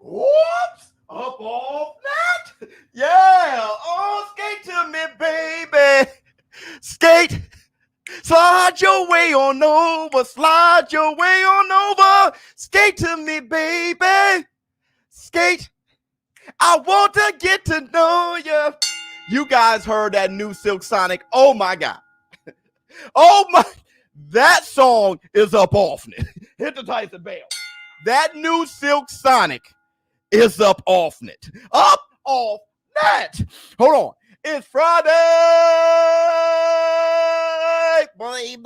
Whoops! Up off that? Yeah! Oh, skate to me, baby! Skate! Slide your way on over, slide your way on over. Skate to me, baby. Skate. I want to get to know you. You guys heard that new Silk Sonic. Oh my God. Oh my. That song is up off it. Hit the Tyson bell. That new Silk Sonic is up off it. Up off that. Hold on. It's Friday. Boy.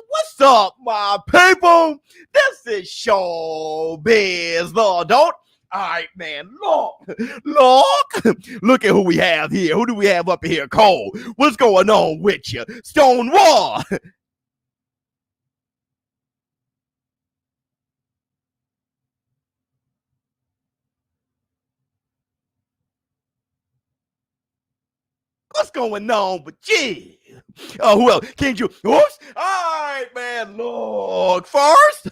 What's up, my people? This is Showbiz. Don't. All right, man. Look at who we have here. Who do we have up here? Cole. What's going on with you? Stonewall. What's going on with you? Oh, who else? Can't you? Whoops. All right, man. Look, first,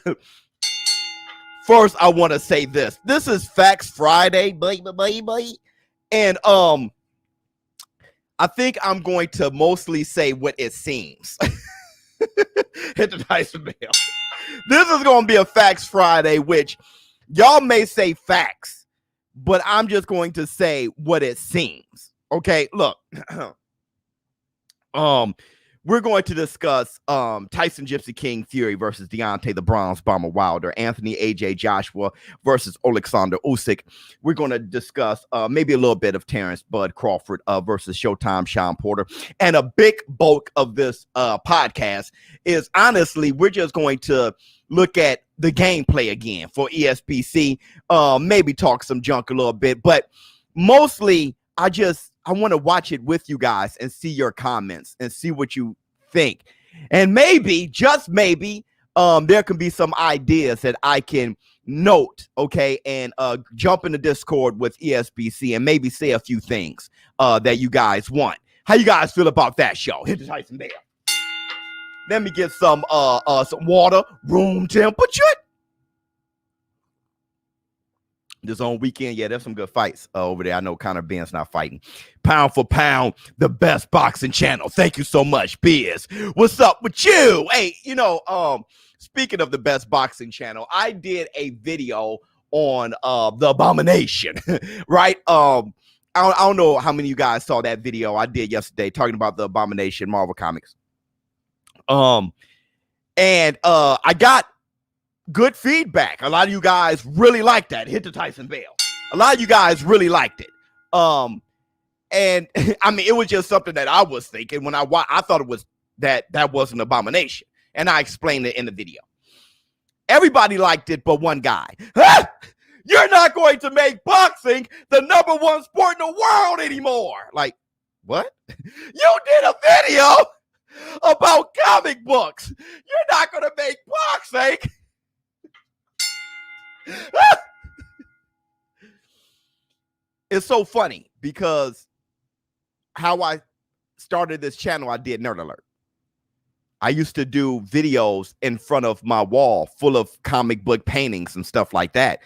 I want to say this. This is Facts Friday, baby. And I think I'm going to mostly say what it seems. Hit the Tyson bell. This is going to be a Facts Friday, which y'all may say facts, but I'm just going to say what it seems. Okay, look. We're going to discuss Tyson Gypsy King Fury versus Deontay the Bronze Bomber Wilder, Anthony AJ Joshua versus Alexander Usyk. We're going to discuss maybe a little bit of Terrence Bud Crawford versus Showtime Sean Porter. And a big bulk of this podcast is honestly, we're just going to look at the gameplay again for ESBC, maybe talk some junk a little bit, but mostly I want to watch it with you guys and see your comments and see what you think. And maybe, just maybe, there can be some ideas that I can note, okay, and jump in the Discord with ESBC and maybe say a few things that you guys want. How you guys feel about that show? Hit the Tyson there. Let me get some water, room temperature. This on weekend, yeah, there's some good fights over there. I know Conor Ben's not fighting. Pound for pound, the best boxing channel. Thank you so much, Biz. What's up with you? Hey, speaking of the best boxing channel, I did a video on the Abomination, right? I don't know how many of you guys saw that video I did yesterday talking about the Abomination Marvel Comics. And I got good feedback. A lot of you guys really liked that. Hit the Tyson bell. A lot of you guys really liked it. And I mean, it was just something that I was thinking when I thought it was that was an abomination. And I explained it in the video. Everybody liked it, but one guy. You're not going to make boxing the #1 sport in the world anymore. Like, what? You did a video about comic books. You're not going to make boxing. It's so funny because how I started this channel, I did Nerd Alert. I used to do videos in front of my wall full of comic book paintings and stuff like that.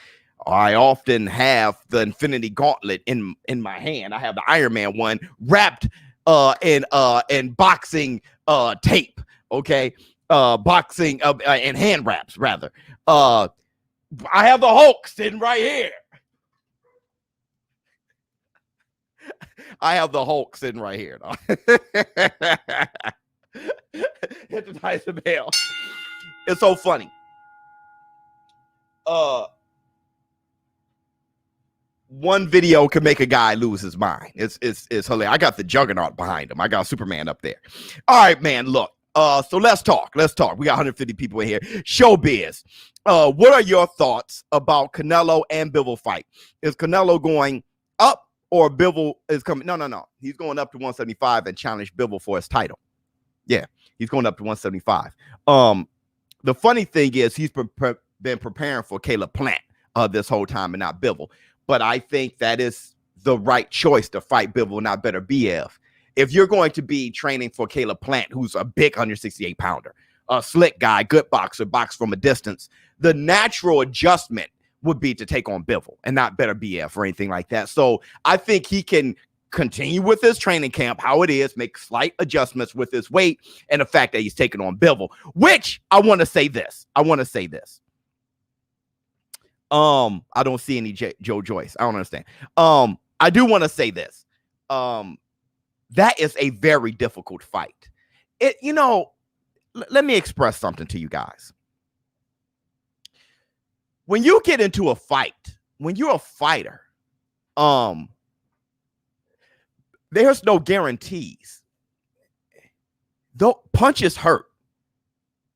I often have the Infinity Gauntlet in my hand. I have the Iron Man one wrapped in boxing tape, okay? Boxing and hand wraps, rather. I have the Hulk sitting right here. I have the Hulk sitting right here. Hit the Tyson bell. It's so funny. One video can make a guy lose his mind. It's hilarious. I got the Juggernaut behind him. I got Superman up there. All right, man. Look. So let's talk. We got 150 people in here. Showbiz. What are your thoughts about Canelo and Bivol fight? Is Canelo going up or Bivol is coming? No. He's going up to 175 and challenge Bivol for his title. Yeah, he's going up to 175. The funny thing is he's been preparing for Caleb Plant this whole time and not Bivol. But I think that is the right choice to fight Bivol, not better BF. If you're going to be training for Caleb Plant, who's a big 168-pounder, a slick guy, good boxer, box from a distance, the natural adjustment would be to take on Bivol and not Better BF or anything like that. So I think he can continue with his training camp, how it is, make slight adjustments with his weight and the fact that he's taking on Bivol, which I want to say this. I don't see any Joe Joyce. I don't understand. I do want to say this. That is a very difficult fight. Let me express something to you guys. When you get into a fight, when you're a fighter, there's no guarantees. Though punches hurt,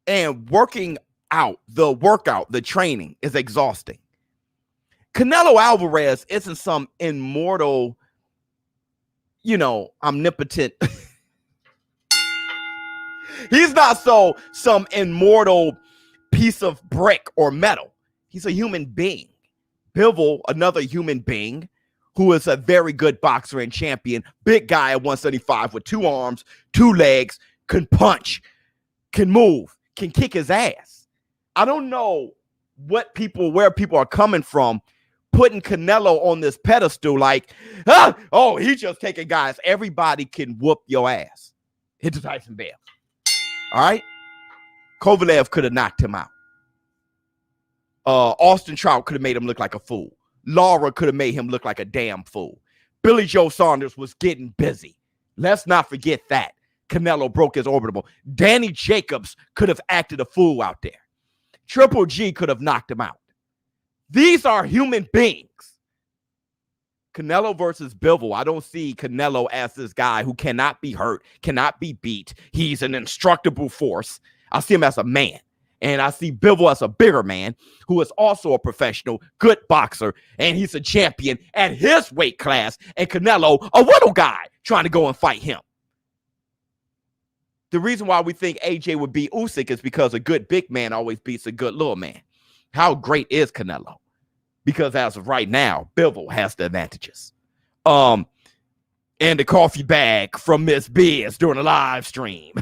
and working out, the training is exhausting. Canelo Alvarez isn't some immortal, omnipotent. He's not some immortal piece of brick or metal. He's a human being. Bivol, another human being who is a very good boxer and champion, big guy at 175 with 2 arms, 2 legs, can punch, can move, can kick his ass. I don't know where people are coming from, putting Canelo on this pedestal like, he's just taking guys. Everybody can whoop your ass. Hit the Tyson Bell. All right? Kovalev could have knocked him out. Austin Trout could have made him look like a fool. Lara could have made him look like a damn fool. Billy Joe Saunders was getting busy. Let's not forget that. Canelo broke his orbital. Danny Jacobs could have acted a fool out there. Triple G could have knocked him out. These are human beings. Canelo versus Bivol. I don't see Canelo as this guy who cannot be hurt, cannot be beat. He's an indestructible force. I see him as a man. And I see Bivol as a bigger man who is also a professional, good boxer, and he's a champion at his weight class. And Canelo, a little guy, trying to go and fight him. The reason why we think AJ would beat Usyk is because a good big man always beats a good little man. How great is Canelo? Because as of right now, Bivol has the advantages. And the coffee bag from Miss Biz during a live stream.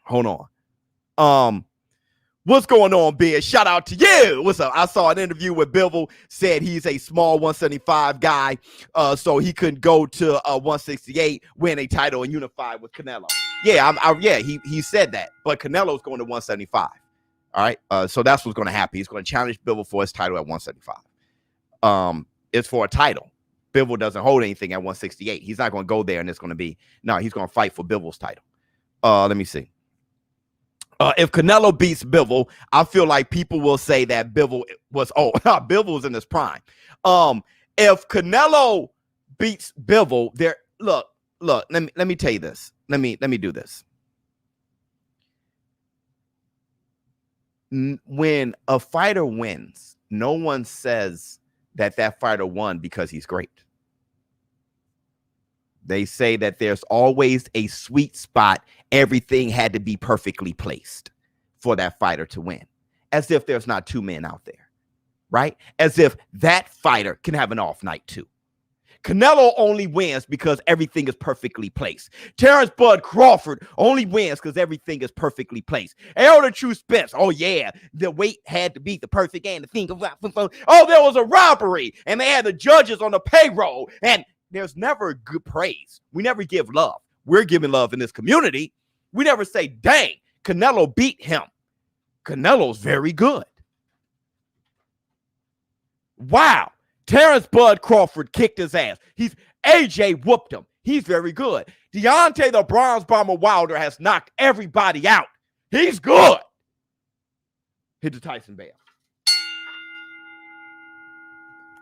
Hold on. What's going on, Biz? Shout out to you. What's up? I saw an interview with Bivol, said he's a small 175 guy, so he couldn't go to 168, win a title, and unify with Canelo. Yeah, he said that, but Canelo's going to 175. All right, so that's what's going to happen. He's going to challenge Bivol for his title at 175. It's for a title. Bivol doesn't hold anything at 168. He's not going to go there, and it's going to be he's going to fight for Bivol's title. Let me see. If Canelo beats Bivol, I feel like people will say that Bivol was Bivol was in his prime. If Canelo beats Bivol, look, let me tell you this. Let me do this. When a fighter wins, no one says that fighter won because he's great. They say that there's always a sweet spot. Everything had to be perfectly placed for that fighter to win. As if there's not 2 men out there, right? As if that fighter can have an off night too. Canelo only wins because everything is perfectly placed. Terrence Bud Crawford only wins because everything is perfectly placed. Elder True Spence, the weight had to be the perfect and the thing. There was a robbery and they had the judges on the payroll, and there's never good praise. We never give love. We're giving love in this community. We never say, dang, Canelo beat him. Canelo's very good. Wow. Terrence Bud Crawford kicked his ass. AJ whooped him. He's very good. Deontay the Bronze Bomber Wilder has knocked everybody out. He's good. Hit the Tyson Bell.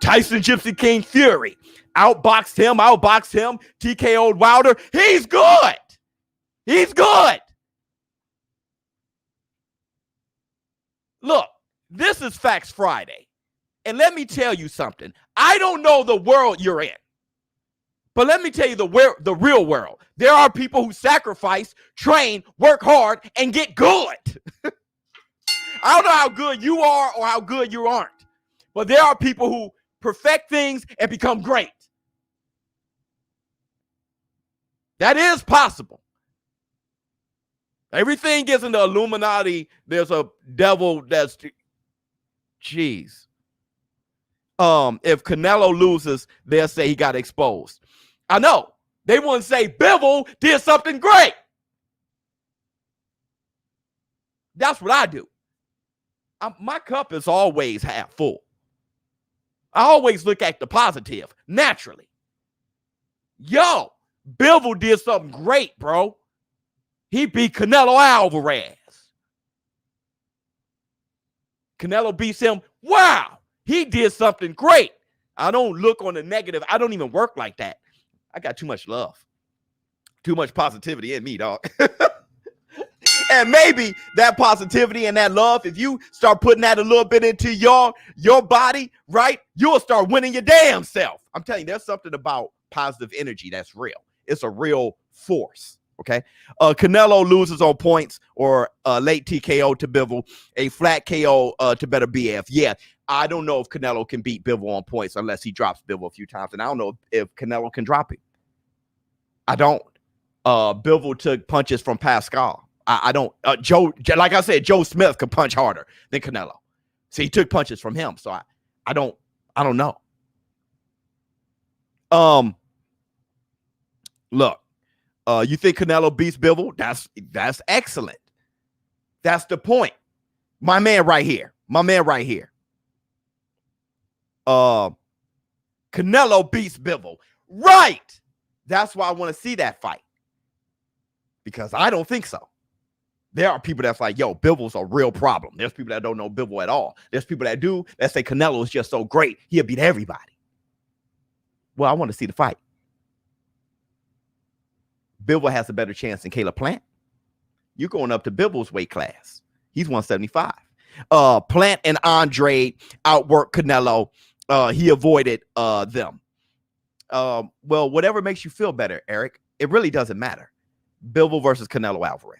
Tyson Gypsy King Fury outboxed him, TKO'd Wilder. He's good. He's good. Look, this is Facts Friday. And let me tell you something. I don't know the world you're in, but let me tell you the real world. There are people who sacrifice, train, work hard, and get good. I don't know how good you are or how good you aren't, but there are people who perfect things and become great. That is possible. Everything isn't the Illuminati. There's a devil that's Jeez. If Canelo loses, they'll say he got exposed. I know. They wouldn't say Bivol did something great. That's what I do. My cup is always half full. I always look at the positive, naturally. Yo, Bivol did something great, bro. He beat Canelo Alvarez. Canelo beats him. Wow, he did something great. I don't look on the negative. I don't even work like that. I got too much love. Too much positivity in me, dog. And maybe that positivity and that love, if you start putting that a little bit into your body, right, you'll start winning your damn self. I'm telling you, there's something about positive energy that's real. It's a real force, okay? Canelo loses on points or late TKO to Bivol, a flat KO to better BF. Yeah, I don't know if Canelo can beat Bivol on points unless he drops Bivol a few times, and I don't know if Canelo can drop him. I don't. Bivol took punches from Pascal. I don't. Like I said, Joe Smith could punch harder than Canelo. So he took punches from him. So I don't know. Look, you think Canelo beats Bivol? That's excellent. That's the point. My man right here. Canelo beats Bivol. Right. That's why I want to see that fight. Because I don't think so. There are people that's like, yo, Bivol's a real problem. There's people that don't know Bivol at all. There's people that do, that say Canelo is just so great, he'll beat everybody. Well, I want to see the fight. Bivol has a better chance than Caleb Plant. You're going up to Bivol's weight class. He's 175. Plant and Andre outworked Canelo. He avoided them. Well, whatever makes you feel better, Eric, it really doesn't matter. Bivol versus Canelo Alvarez.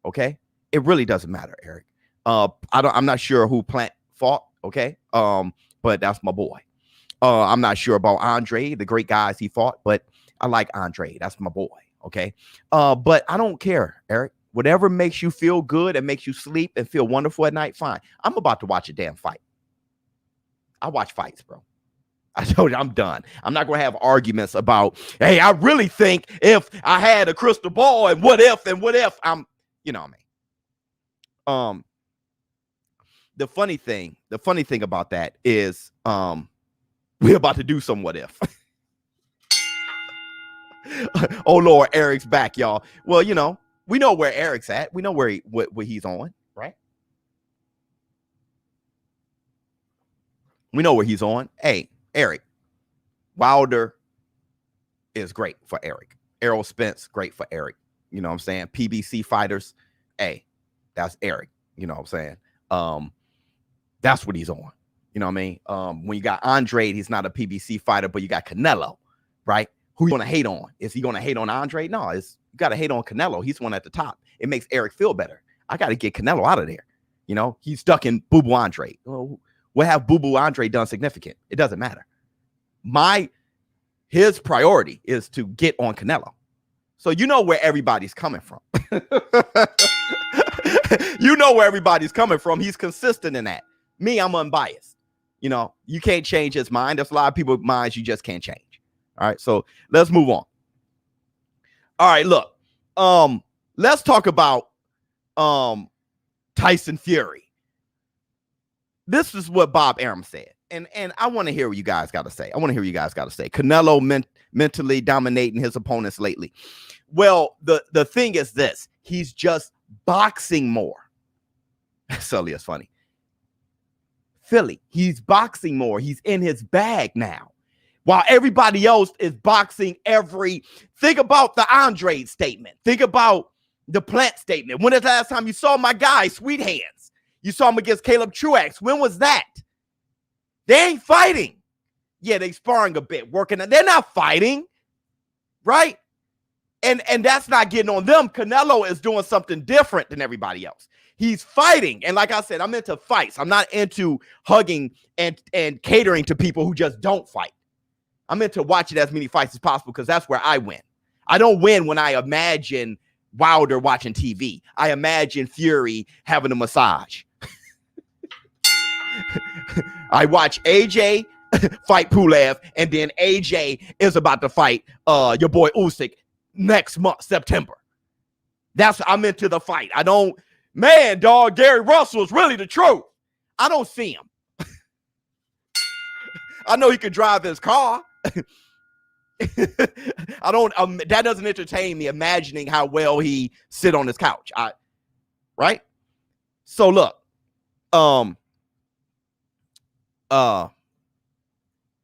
Okay, it really doesn't matter, Eric. I'm not sure who Plant fought. Okay, but that's my boy. I'm not sure about Andre, the great guys he fought, but I like Andre. That's my boy. Okay, but I don't care, Eric. Whatever makes you feel good and makes you sleep and feel wonderful at night, fine. I'm about to watch a damn fight. I watch fights, bro. I told you I'm done. I'm not going to have arguments about, hey, I really think if I had a crystal ball and what if, I'm, you know what I mean? The funny thing about that is we're about to do some what if. Oh, Lord, Eric's back, y'all. Well, you know, we know where Eric's at. We know where what he's on, right? We know where he's on. Hey, Eric, Wilder is great for Eric. Errol Spence, great for Eric. You know what I'm saying? PBC fighters, hey, that's Eric. You know what I'm saying? That's what he's on. You know what I mean? When you got Andre, he's not a PBC fighter, but you got Canelo, right? Who you going to hate on? Is he going to hate on Andre? No, you got to hate on Canelo. He's the one at the top. It makes Eric feel better. I got to get Canelo out of there. You know, he's stuck in Boo-Boo Andre. Well, what have Boo-Boo Andre done significant? It doesn't matter. His priority is to get on Canelo. So you know where everybody's coming from. You know where everybody's coming from. He's consistent in that. Me, I'm unbiased. You know, you can't change his mind. There's a lot of people's minds you just can't change. All right, so let's move on. All right, look. Let's talk about Tyson Fury. This is what Bob Arum said. And I want to hear what you guys got to say. Canelo mentally dominating his opponents lately. Well, the thing is this. He's just boxing more. Sully is funny. Philly, he's boxing more. He's in his bag now. While everybody else is boxing think about the Andre statement. Think about the Plant statement. When is the last time you saw my guy, Sweet Hands? You saw him against Caleb Truax. When was that? They ain't fighting. Yeah, they sparring a bit, working. They're not fighting, right? And that's not getting on them. Canelo is doing something different than everybody else. He's fighting. And like I said, I'm into fights. I'm not into hugging and catering to people who just don't fight. I'm into watching as many fights as possible because that's where I win. I don't win when I imagine Wilder watching TV. I imagine Fury having a massage. I watch AJ fight Pulev, and then AJ is about to fight your boy Usyk next month, September. I'm into the fight. I don't, man, dog, Gary Russell is really the truth. I don't see him. I know he could drive his car. I don't, that doesn't entertain me imagining how well he sit on his couch. Right? So look,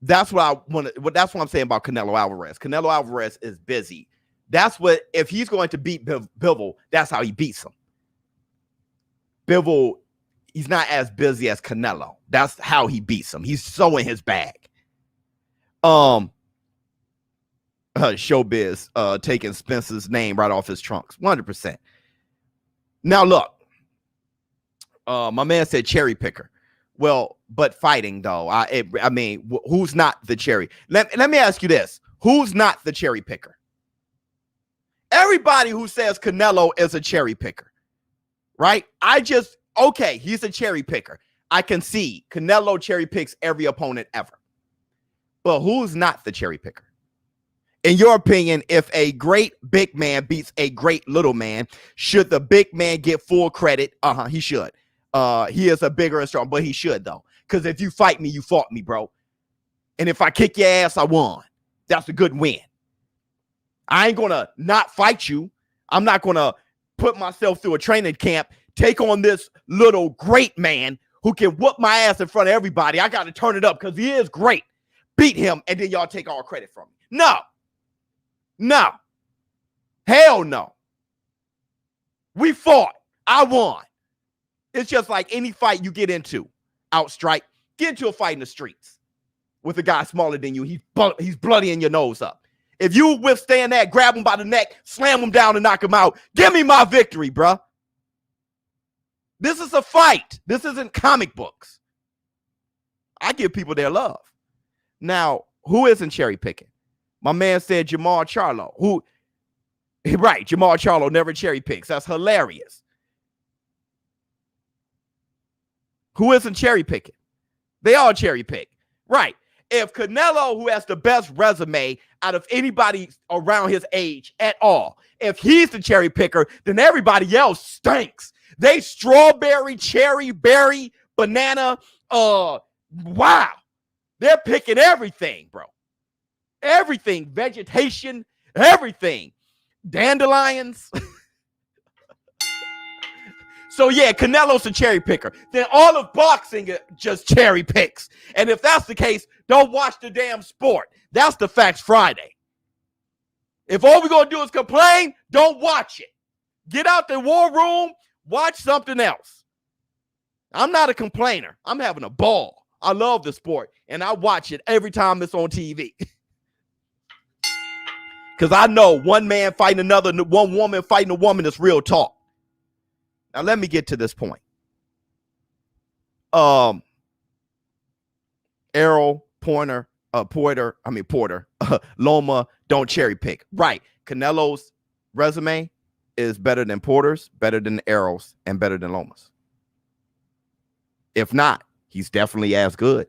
that's what I want to, that's what I'm saying about Canelo Alvarez. Canelo Alvarez is busy. That's what, if he's going to beat Bivol, that's how he beats him. Bivol, he's not as busy as Canelo. That's how he beats him. He's so in his bag. Showbiz taking Spencer's name right off his trunks. 100%. Now look, my man said cherry picker. Well, but fighting though, I mean, who's not the cherry? Let me ask you this: who's not the cherry picker? Everybody who says Canelo is a cherry picker, right? Okay, he's a cherry picker. I can see Canelo cherry picks every opponent ever. But who's not the cherry picker? In your opinion, if a great big man beats a great little man, should the big man get full credit? He should. He is a bigger and strong, but he should though. Because if you fight me, you fought me, bro. And if I kick your ass, I won. That's a good win. I ain't gonna not fight you. I'm not gonna put myself through a training camp, take on this little great man who can whoop my ass in front of everybody. I gotta turn it up because he is great. Beat him, and then y'all take all credit from me. No. No. Hell no. We fought. I won. It's just like any fight you get into. Outstrike. Get into a fight in the streets with a guy smaller than you. He's bloodying your nose up. If you withstand that, grab him by the neck, slam him down and knock him out. Give me my victory, bruh. This is a fight. This isn't comic books. I give people their love. Now, who isn't cherry picking? My man said Jamal Charlo. Right, Jamal Charlo never cherry picks. That's hilarious. Who isn't cherry picking? They all cherry pick. Right. If Canelo, who has the best resume out of anybody around his age at all, if he's the cherry picker, then everybody else stinks. They strawberry, cherry, berry, banana. Wow. They're picking everything, bro. Everything. Vegetation, everything. Dandelions. So yeah, Canelo's a cherry picker. Then all of boxing just cherry picks. And if that's the case, don't watch the damn sport. That's the Facts Friday. If all we're going to do is complain, don't watch it. Get out the war room, watch something else. I'm not a complainer. I'm having a ball. I love the sport, and I watch it every time it's on TV. Because I know one man fighting another, one woman fighting a woman is real talk. Now, let me get to this point. Errol, Porter, Loma, don't cherry pick. Right. Canelo's resume is better than Porter's, better than Errol's, and better than Loma's. If not, he's definitely as good.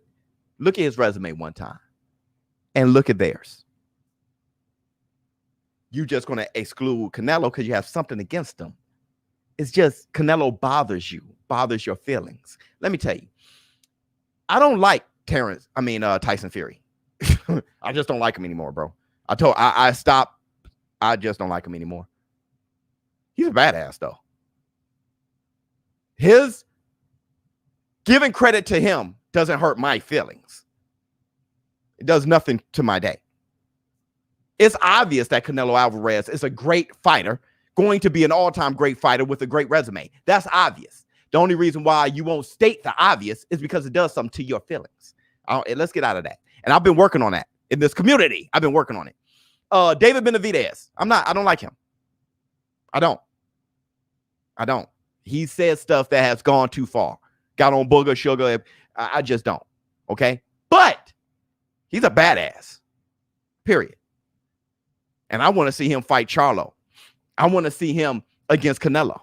Look at his resume one time and look at theirs. You're just going to exclude Canelo because you have something against him. It's just Canelo bothers you, bothers your feelings. Let me tell you, I don't like Tyson Fury. I just don't like him anymore, bro. I stopped. I just don't like him anymore. He's a badass, though. His giving credit to him doesn't hurt my feelings. It does nothing to my day. It's obvious that Canelo Alvarez is a great fighter, going to be an all-time great fighter with a great resume. That's obvious. The only reason why you won't state the obvious is because it does something to your feelings. Let's get out of that. And I've been working on that in this community. I've been working on it. David Benavidez. I don't like him. I don't. He says stuff that has gone too far. Got on booger, sugar. I just don't. Okay? But he's a badass. Period. And I want to see him fight Charlo. I want to see him against Canelo.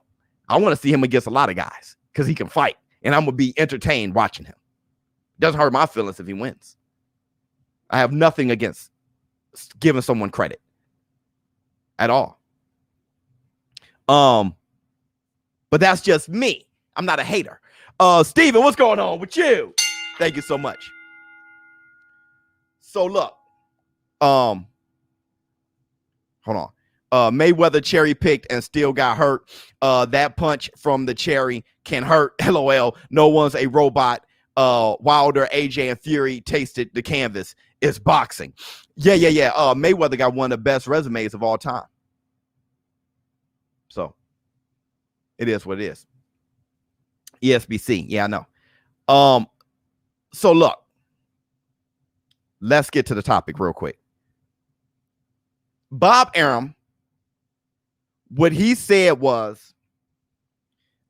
I want to see him against a lot of guys because he can fight. And I'm going to be entertained watching him. Doesn't hurt my feelings if he wins. I have nothing against giving someone credit at all. But that's just me. I'm not a hater. Steven, what's going on with you? Thank you so much. So look, hold on. Mayweather cherry picked and still got hurt. That punch from the cherry can hurt. LOL. No one's a robot. Wilder, AJ, and Fury tasted the canvas. It's boxing. Yeah. Mayweather got one of the best resumes of all time. So it is what it is. ESBC. Yeah, I know. So look, let's get to the topic real quick. Bob Arum, what he said was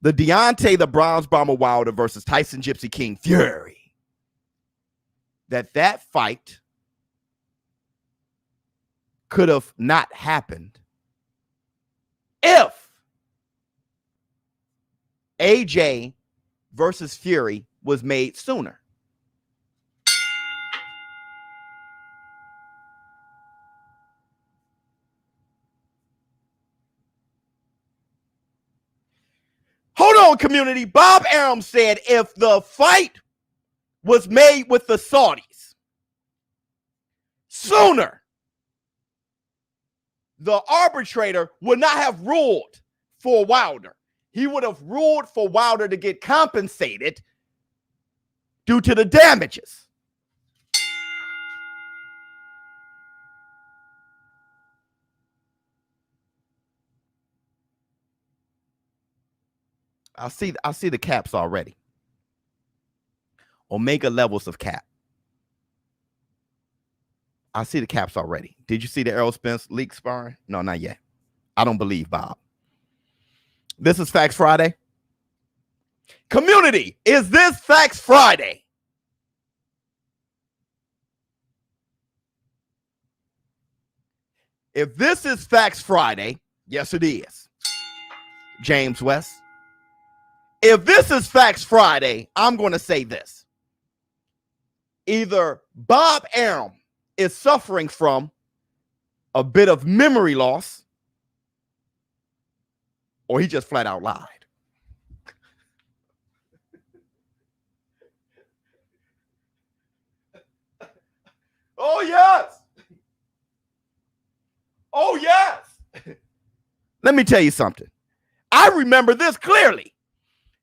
the Deontay the Bronze Bomber Wilder versus Tyson Gypsy King Fury. That fight could have not happened if AJ versus Fury was made sooner. Hold on, community. Bob Arum said if the fight was made with the Saudis sooner, the arbitrator would not have ruled for Wilder. He would have ruled for Wilder to get compensated due to the damages. I see the caps already. Omega levels of cap. I see the caps already. Did you see the Errol Spence leak sparring? No, not yet. I don't believe Bob. This is Facts Friday. Community, is this Facts Friday? If this is Facts Friday, yes, it is. James West. If this is Facts Friday, I'm going to say this. Either Bob Arum is suffering from a bit of memory loss, or he just flat out lied. Oh, yes. Oh, yes. Let me tell you something. I remember this clearly.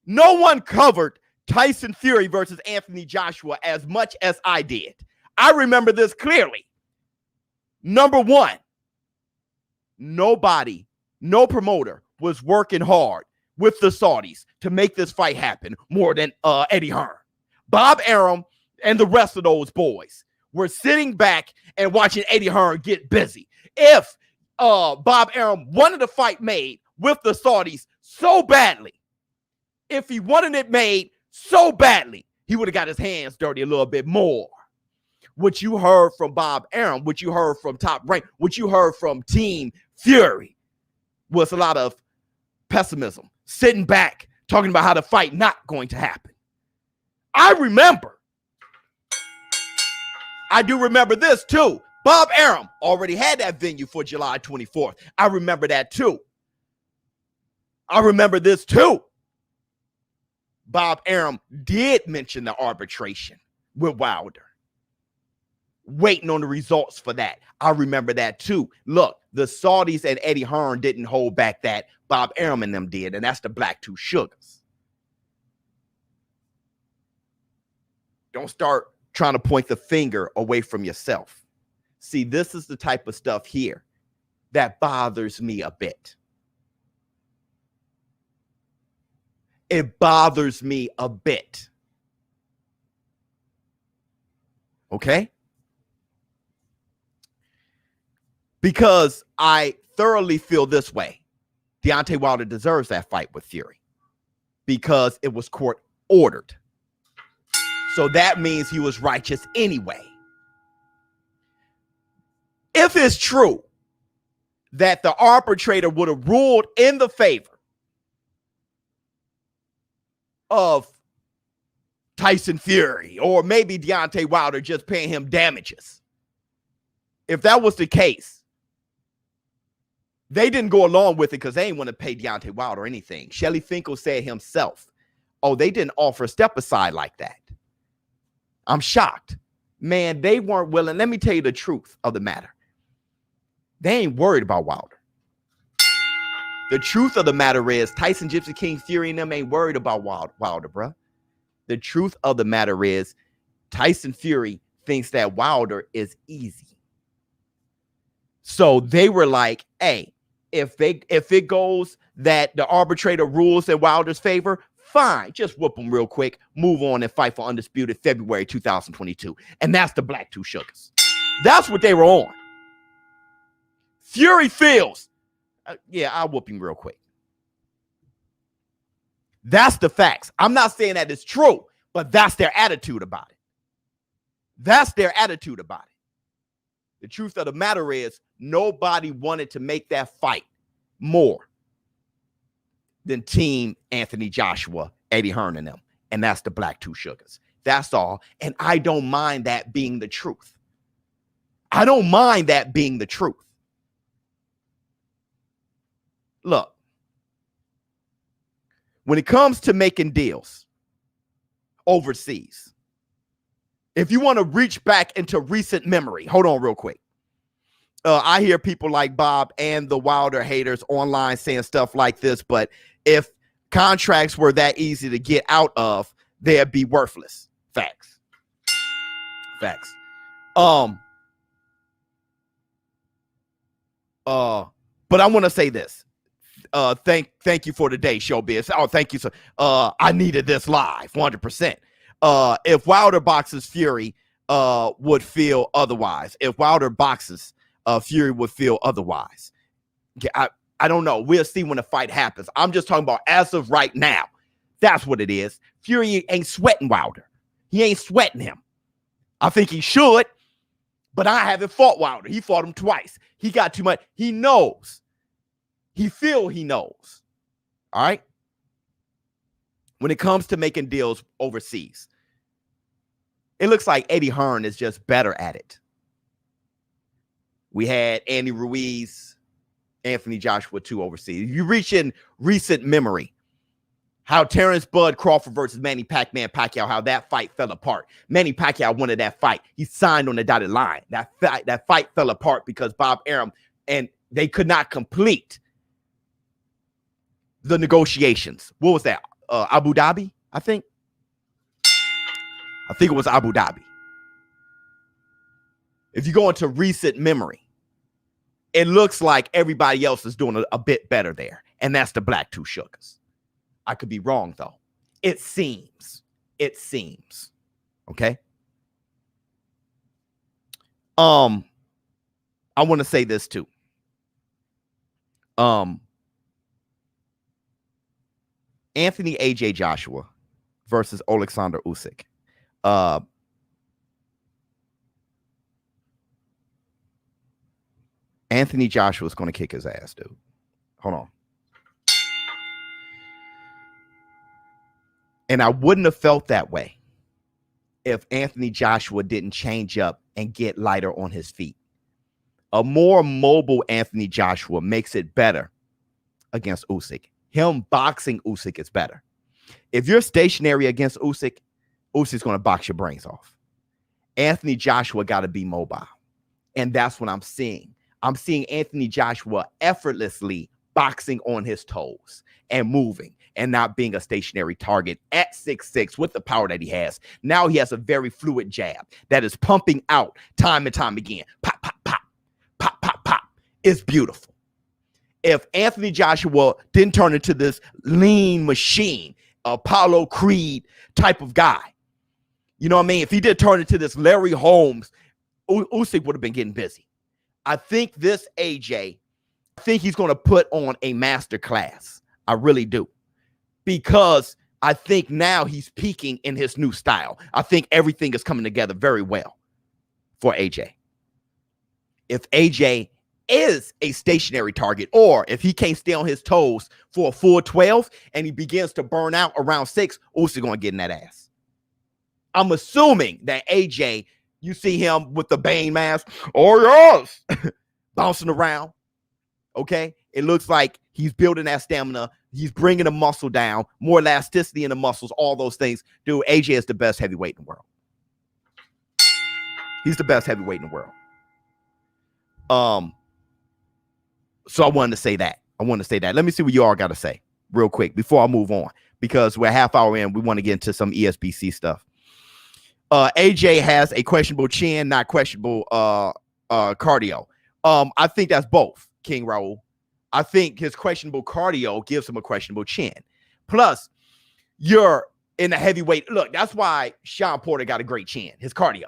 No one covered Tyson Fury versus Anthony Joshua as much as I did. I remember this clearly. Number one, nobody, no promoter was working hard with the Saudis to make this fight happen more than Eddie Hearn. Bob Arum and the rest of those boys were sitting back and watching Eddie Hearn get busy. If Bob Arum wanted the fight made with the Saudis so badly, if he wanted it made so badly, he would have got his hands dirty a little bit more. What you heard from Bob Arum, what you heard from Top Rank, what you heard from Team Fury was a lot of pessimism, sitting back, talking about how the fight not going to happen. I do remember this too. Bob Arum already had that venue for July 24th. I remember that too. I remember this too. Bob Arum did mention the arbitration with Wilder, waiting on the results for that. I remember that too. Look, the Saudis and Eddie Hearn didn't hold back that. Bob Arum and them did, and that's the Black Two Sugars. Don't start trying to point the finger away from yourself. See, this is the type of stuff here that bothers me a bit. It bothers me a bit. Okay? Because I thoroughly feel this way. Deontay Wilder deserves that fight with Fury because it was court ordered. So that means he was righteous anyway. If it's true that the arbitrator would have ruled in the favor of Tyson Fury, or maybe Deontay Wilder just paying him damages. If that was the case, they didn't go along with it because they didn't want to pay Deontay Wilder anything. Shelly Finkel said himself, oh, they didn't offer a step aside like that. I'm shocked. Man, they weren't willing. Let me tell you the truth of the matter. They ain't worried about Wilder. The truth of the matter is Tyson, Gypsy King, Fury, and them ain't worried about Wilder, bro. The truth of the matter is Tyson Fury thinks that Wilder is easy. So they were like, hey, if it goes that the arbitrator rules in Wilder's favor, fine, just whoop him real quick, move on and fight for undisputed February 2022. And that's the Black Two Sugars. That's what they were on. Fury feels, yeah, I'll whoop him real quick. That's the facts. I'm not saying that it's true, but that's their attitude about it. That's their attitude about it. The truth of the matter is nobody wanted to make that fight more than Team Anthony Joshua, Eddie Hearn, and them. And that's the Black Two Sugars. That's all. And I don't mind that being the truth. I don't mind that being the truth. Look, when it comes to making deals overseas, if you want to reach back into recent memory, hold on real quick. I hear people like Bob and the Wilder haters online saying stuff like this, but if contracts were that easy to get out of, they'd be worthless. Facts. Facts. But I want to say this. Thank you for today, Showbiz. Oh, thank you. So, I needed this live, 100%. If Wilder boxes Fury, would feel otherwise. If Wilder boxes, Fury would feel otherwise. I don't know. We'll see when the fight happens. I'm just talking about as of right now. That's what it is. Fury ain't sweating Wilder. He ain't sweating him. I think he should, but I haven't fought Wilder. He fought him twice. He got too much. He knows. He knows. All right? When it comes to making deals overseas, it looks like Eddie Hearn is just better at it. We had Andy Ruiz, Anthony Joshua, 2 overseas. You reach in recent memory, how Terrence Bud Crawford versus Manny Pacquiao, how that fight fell apart. Manny Pacquiao wanted that fight. He signed on the dotted line. That fight fell apart because Bob Arum, and they could not complete the negotiations. What was that? Abu Dhabi, I think. I think it was Abu Dhabi. If you go into recent memory, it looks like everybody else is doing a bit better there. And that's the Black Two Sugars. I could be wrong, though. It seems. It seems. Okay? I want to say this, too. Anthony AJ Joshua versus Alexander Usyk. Anthony Joshua is going to kick his ass, dude. Hold on. And I wouldn't have felt that way if Anthony Joshua didn't change up and get lighter on his feet. A more mobile Anthony Joshua makes it better against Usyk. Him boxing Usyk is better. If you're stationary against Usyk, Usyk's going to box your brains off. Anthony Joshua got to be mobile. And that's what I'm seeing. I'm seeing Anthony Joshua effortlessly boxing on his toes and moving and not being a stationary target at 6'6" with the power that he has. Now he has a very fluid jab that is pumping out time and time again. Pop, pop, pop, pop, pop, pop. It's beautiful. If Anthony Joshua didn't turn into this lean machine, Apollo Creed type of guy, you know what I mean? If he did turn into this Larry Holmes, Usyk would have been getting busy. I think this AJ, I think he's going to put on a master class. I really do. Because I think now he's peaking in his new style. I think everything is coming together very well for AJ. If AJ is a stationary target, or if he can't stay on his toes for a full 12 and he begins to burn out around 6, Usyk going to get in that ass. I'm assuming that AJ, you see him with the Bane mask, oh yes, bouncing around. Okay, it looks like he's building that stamina. He's bringing the muscle down, more elasticity in the muscles, all those things. Dude, AJ is the best heavyweight in the world. He's the best heavyweight in the world. So I wanted to say that. Let me see what you all got to say real quick before I move on, because we're half hour in. We want to get into some ESBC stuff. AJ has a questionable chin, not questionable cardio. I think that's both, King Raul. I think his questionable cardio gives him a questionable chin. Plus, you're in the heavyweight. Look, that's why Sean Porter got a great chin. His cardio,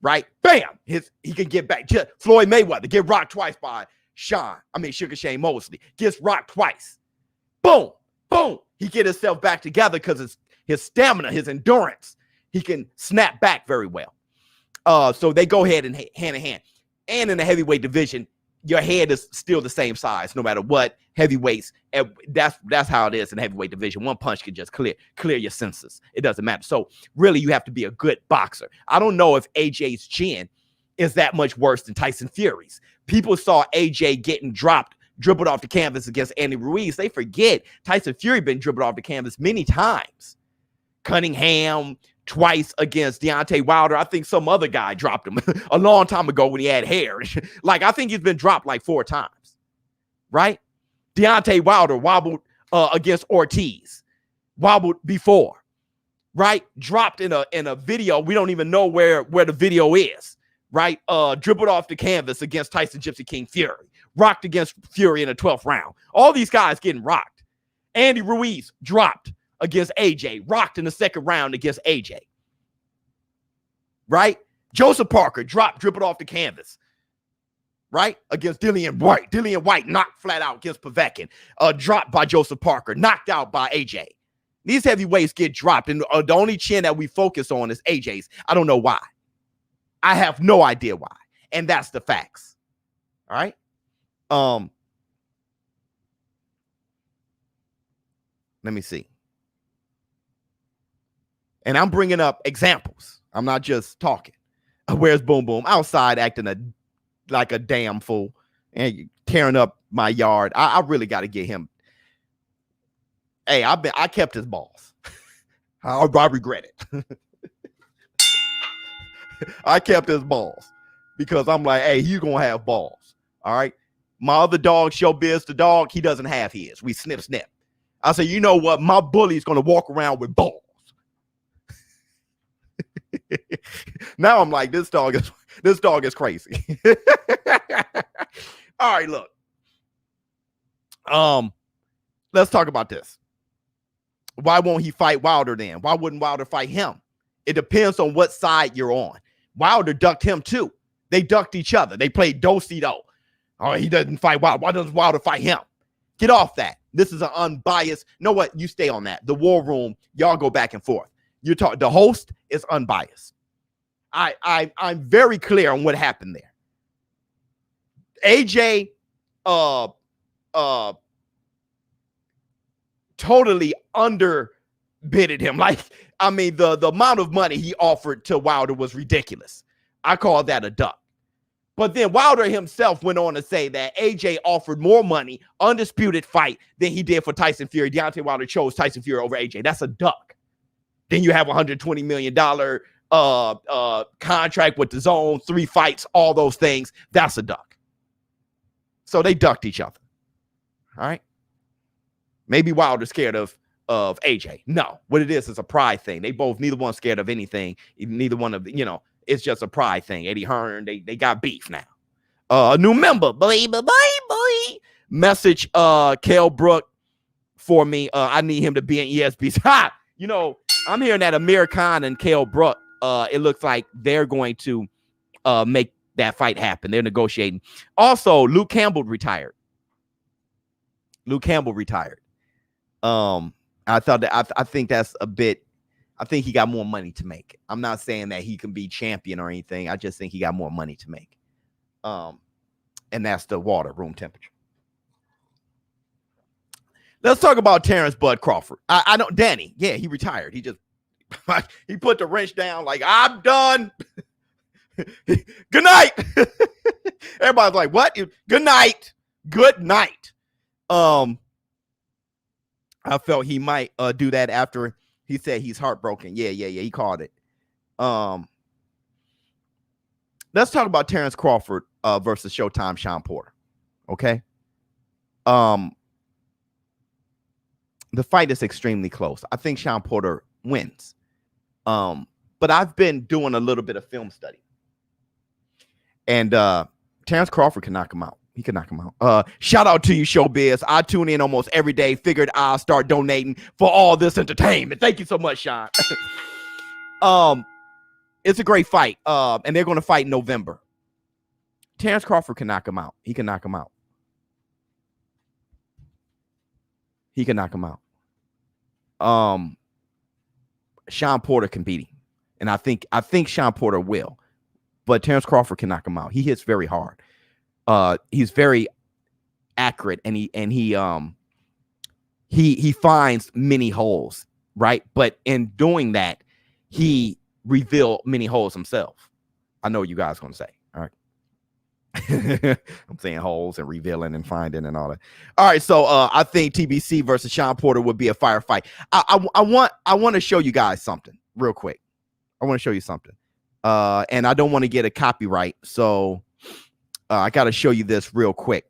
right? Bam! He can get back. Just Floyd Mayweather get rocked twice by Sugar Shane Mosley. Gets rocked twice. Boom, boom. He get himself back together because his stamina, his endurance. He can snap back very well. So they go ahead and hand in hand. And in the heavyweight division, your head is still the same size, no matter what heavyweights. That's how it is in the heavyweight division. One punch can just clear your senses. It doesn't matter. So really, you have to be a good boxer. I don't know if AJ's chin is that much worse than Tyson Fury's. People saw AJ getting dribbled off the canvas against Andy Ruiz. They forget Tyson Fury been dribbled off the canvas many times. Cunningham twice against Deontay Wilder. I think some other guy dropped him a long time ago when he had hair. Like, I think he's been dropped like 4 times, right? Deontay Wilder wobbled against Ortiz, wobbled before, right? Dropped in a video. We don't even know where the video is, right? Dribbled off the canvas against Tyson Gypsy King Fury, rocked against Fury in the 12th round. All these guys getting rocked. Andy Ruiz dropped against AJ, rocked in the 2nd round against AJ, right? Joseph Parker dribbled off the canvas, right? Against Dillian White. Dillian White knocked flat out against Povetkin, dropped by Joseph Parker, knocked out by AJ. These heavyweights get dropped, and the only chin that we focus on is AJ's. I don't know why. I have no idea why, and that's the facts. All right? Let me see. And I'm bringing up examples. I'm not just talking. Where's Boom Boom? Outside acting like a damn fool and tearing up my yard. I really got to get him. Hey, I kept his balls. I regret it. I kept his balls because I'm like, hey, he's going to have balls. All right. My other dog, Showbiz the dog, he doesn't have his. We snip. I say, you know what? My bully's going to walk around with balls. Now I'm like, this dog is crazy. All right, look. Let's talk about this. Why won't he fight Wilder then? Why wouldn't Wilder fight him? It depends on what side you're on. Wilder ducked him too. They ducked each other. They played do-si-do. Oh, he doesn't fight Wilder. Why doesn't Wilder fight him? Get off that. This is an unbiased. You know what? You stay on that. The War Room, y'all go back and forth. You talk. The host is unbiased. I'm very clear on what happened there. AJ totally underbidded him. Like, I mean, the amount of money he offered to Wilder was ridiculous. I call that a duck. But then Wilder himself went on to say that AJ offered more money, undisputed fight, than he did for Tyson Fury. Deontay Wilder chose Tyson Fury over AJ. That's a duck. Then you have $120 million contract with the zone, 3 fights, all those things. That's a duck. So they ducked each other. All right. Maybe Wilder's scared of AJ. No, what it is a pride thing. Neither one scared of anything. Neither one of it's just a pride thing. Eddie Hearn, they got beef now. A new member, boy. Message Kell Brook for me. I need him to be in ESBC. Ha! I'm hearing that Amir Khan and Kell Brook, it looks like they're going to make that fight happen. They're negotiating. Also, Luke Campbell retired. I thought that I think that's a bit. I think he got more money to make. I'm not saying that he can be champion or anything. I just think he got more money to make. And that's the water room temperature. Let's talk about Terrence Bud Crawford. I don't. Danny, yeah, he retired. He just He put the wrench down like, I'm done. Good night. Everybody's like, what? Good night. Good night. I felt he might do that after he said he's heartbroken. Yeah. He called it. Let's talk about Terrence Crawford versus Showtime Sean Porter. Okay. The fight is extremely close. I think Sean Porter wins. But I've been doing a little bit of film study. And Terrence Crawford can knock him out. He can knock him out. Shout out to you, Showbiz. I tune in almost every day. Figured I'll start donating for all this entertainment. Thank you so much, Sean. It's a great fight. And they're going to fight in November. Terrence Crawford can knock him out. He can knock him out. He can knock him out. Sean Porter can beat him. And I think Sean Porter will. But Terrence Crawford can knock him out. He hits very hard. He's very accurate, and he finds many holes, right? But in doing that, he revealed many holes himself. I know what you guys are going to say. All right. I'm saying holes and revealing and finding and all that. All right, so I think TBC versus Sean Porter would be a fire fight. I want to show you guys something real quick. I want to show you something. And I don't want to get a copyright, so I got to show you this real quick.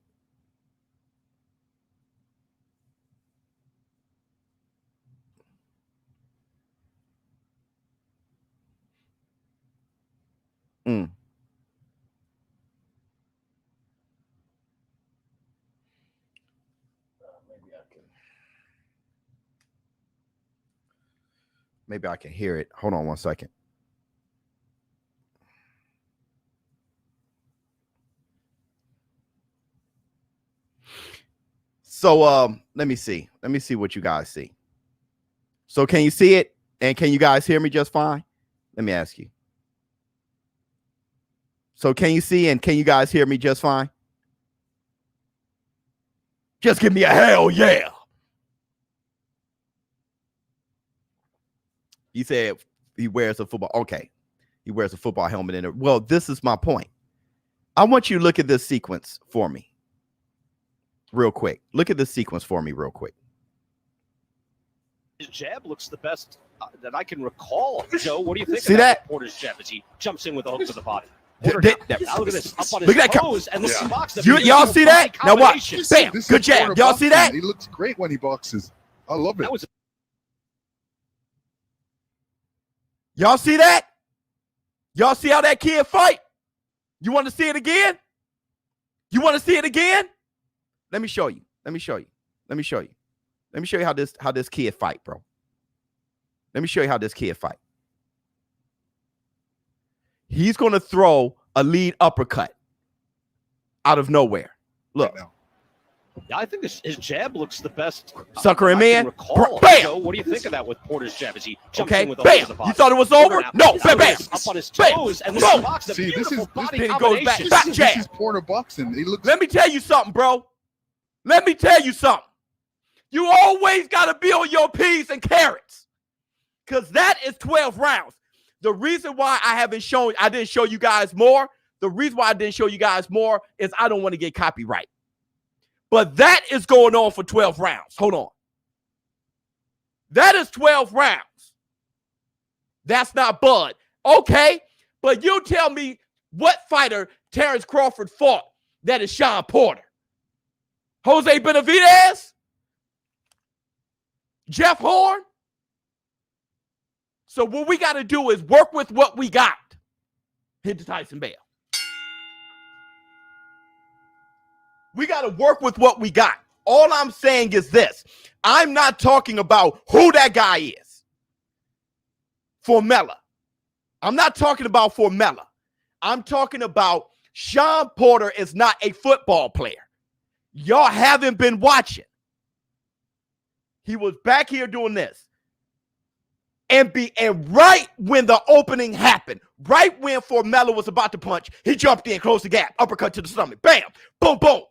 Maybe I can hear it. Hold on one second. So let me see. Let me see what you guys see. So can you see it? And can you guys hear me just fine? Let me ask you. So can you see and can you guys hear me just fine? Just give me a hell yeah. He said he wears a football. Okay. He wears a football helmet in it. Well, this is my point. I want you to look at this sequence for me. Real quick. Look at this sequence for me real quick. His jab looks the best that I can recall. Joe, what do you think see of that? Porter's jab as he jumps in with a hook to the body? Look at this. Up on his toes, and this box. Y'all see that? Now watch. Bam. Good jab. Y'all see that? He looks great when he boxes. I love it. Y'all see that? Y'all see how that kid fight? You want to see it again? You want to see it again? Let me show you. Let me show you. Let me show you. Let me show you how this kid fight, bro. Let me show you how this kid fight. He's going to throw a lead uppercut out of nowhere. Look. Yeah, I think his jab looks the best. Sucker him in. Bam! Joe, what do you think of that with Porter's jab as he jumps in with a hook to the body? You thought it was over? No. Bam, bam. Up on his toes, and this box. See, this goes back. This is Porter boxing. He looks. Let me tell you something, bro. Let me tell you something. You always got to be on your P's and carrots, because that is 12 rounds. The reason why I didn't show you guys more, the reason why I didn't show you guys more is I don't want to get copyright. But that is going on for 12 rounds. Hold on. That is 12 rounds. That's not Bud. Okay, but you tell me what fighter Terrence Crawford fought that is Sean Porter. Jose Benavidez? Jeff Horn? So what we got to do is work with what we got. Hit the Tyson Bell. We got to work with what we got. All I'm saying is this. I'm not talking about who that guy is. Formella. I'm not talking about Formella. I'm talking about Sean Porter is not a football player. Y'all haven't been watching. He was back here doing this. And right when the opening happened, right when Formella was about to punch, he jumped in, closed the gap, uppercut to the stomach. Bam, boom, boom.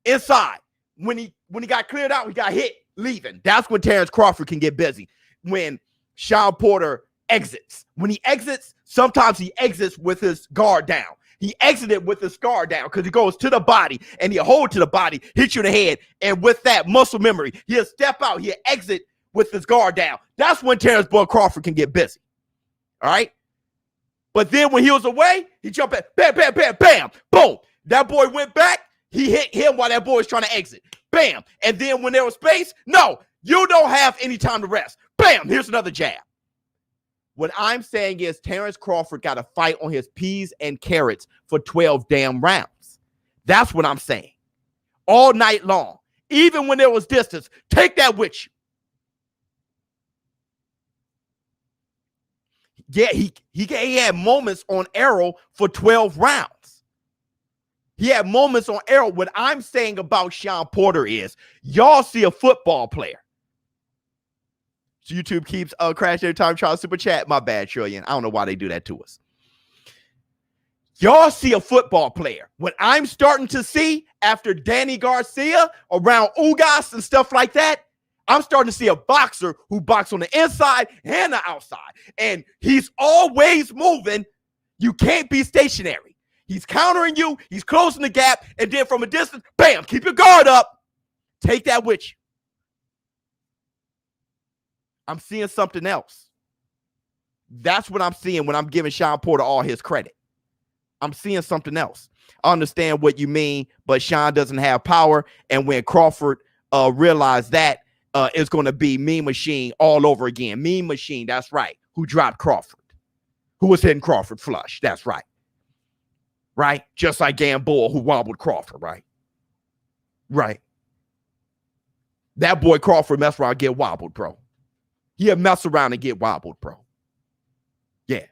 Inside. When he got cleared out, he got hit, leaving. That's when Terrence Crawford can get busy. When Sean Porter exits. When he exits, sometimes he exits with his guard down. He exited with his guard down because he goes to the body and he'll hold to the body, hit you in the head. And with that muscle memory, he'll step out, he'll exit with his guard down. That's when Terrence Bud Crawford can get busy. All right? But then when he was away, he jumped at bam, bam, bam, bam, boom. That boy went back. He hit him while that boy was trying to exit. Bam. And then when there was space, no, you don't have any time to rest. Bam. Here's another jab. What I'm saying is Terrence Crawford got to fight on his peas and carrots for 12 damn rounds. That's what I'm saying. All night long. Even when there was distance, take that with you. Yeah, he had moments on arrow for 12 rounds. He had moments on arrow. What I'm saying about Sean Porter is y'all see a football player. So YouTube keeps crashing every time trying to super chat. My bad, Trillion. I don't know why they do that to us. Y'all see a football player. What I'm starting to see after Danny Garcia around Ugas and stuff like that, I'm starting to see a boxer who boxes on the inside and the outside. And he's always moving. You can't be stationary. He's countering you. He's closing the gap. And then from a distance, bam, keep your guard up. Take that with you. I'm seeing something else. That's what I'm seeing when I'm giving Sean Porter all his credit. I'm seeing something else. I understand what you mean, but Sean doesn't have power. And when Crawford realized that, it's going to be Mean Machine all over again. Mean Machine, that's right. Who dropped Crawford? Who was hitting Crawford flush? That's right. Right? Just like Gamboa who wobbled Crawford, right? Right. That boy Crawford mess around and get wobbled, bro. He'll mess around and get wobbled, bro. Yeah.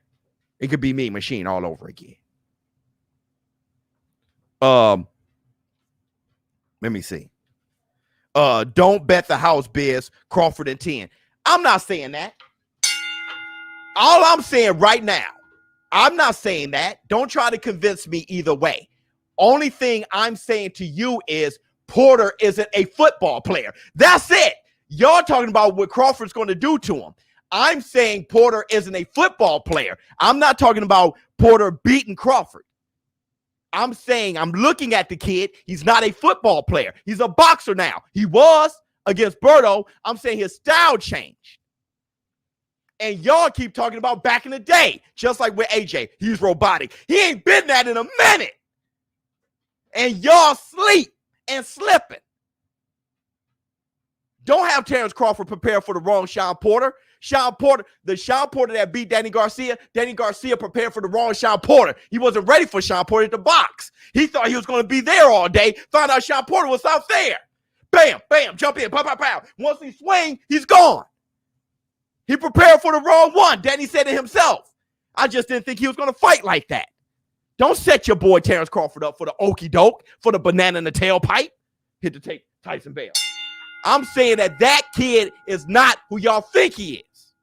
It could be Mean Machine all over again. Let me see. Don't bet the house, Biz. Crawford and 10. I'm not saying that. All I'm saying right now, I'm not saying that. Don't try to convince me either way. Only thing I'm saying to you is Porter isn't a football player. That's it. Y'all talking about what Crawford's going to do to him. I'm saying Porter isn't a football player. I'm not talking about Porter beating Crawford. I'm saying I'm looking at the kid. He's not a football player. He's a boxer now. He was against Berto. I'm saying his style changed. And y'all keep talking about back in the day, just like with AJ. He's robotic. He ain't been that in a minute. And y'all sleep and slipping. Don't have Terrence Crawford prepare for the wrong Sean Porter. Sean Porter, the Sean Porter that beat Danny Garcia prepared for the wrong Sean Porter. He wasn't ready for Sean Porter to box. He thought he was going to be there all day. Found out Sean Porter was out there. Bam, bam, jump in, pow, pow, pow. Once he swing, he's gone. He prepared for the wrong one. Danny said it himself. I just didn't think he was going to fight like that. Don't set your boy Terrence Crawford up for the okie doke, for the banana in the tailpipe. Hit the tape, Tyson Bale. I'm saying that kid is not who y'all think he is.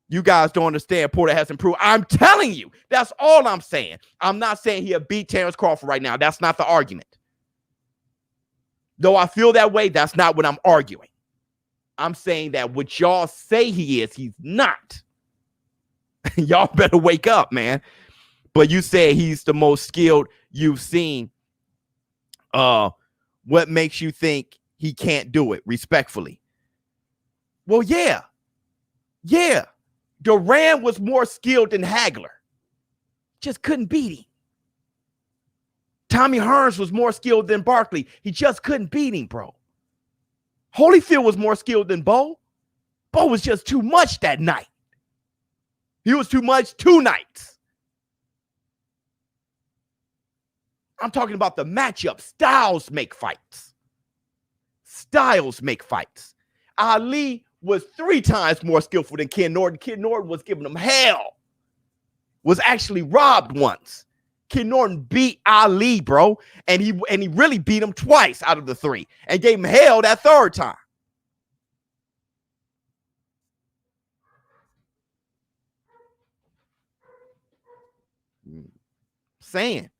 You guys don't understand. Porter has improved. I'm telling you. That's all I'm saying. I'm not saying he'll beat Terrence Crawford right now. That's not the argument. Though I feel that way, that's not what I'm arguing. I'm saying that what y'all say he is, he's not. Y'all better wake up, man. But you say he's the most skilled you've seen. What makes you think he can't do it? Respectfully. Well, yeah. Yeah. Duran was more skilled than Hagler. Just couldn't beat him. Tommy Hearns was more skilled than Barkley. He just couldn't beat him, bro. Holyfield was more skilled than Bo. Bo was just too much that night. He was too much 2 nights. I'm talking about the matchup. Styles make fights. Styles make fights. Ali was 3 times more skillful than Ken Norton. Ken Norton was giving him hell. Was actually robbed once. Ken Norton beat Ali, bro. And he really beat him twice out of the 3. And gave him hell that 3rd time. Saying.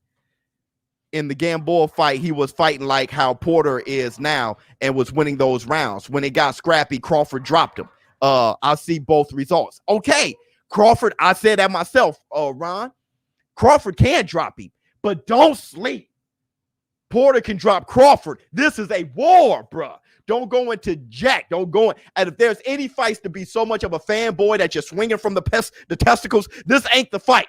In the Gamboa fight, he was fighting like how Porter is now and was winning those rounds. When it got scrappy, Crawford dropped him. I see both results. Okay, Crawford, I said that myself, Ron. Crawford can drop him, but don't sleep. Porter can drop Crawford. This is a war, bruh. Don't go into Jack. Don't go in. And if there's any fights to be so much of a fanboy that you're swinging from the testicles, this ain't the fight.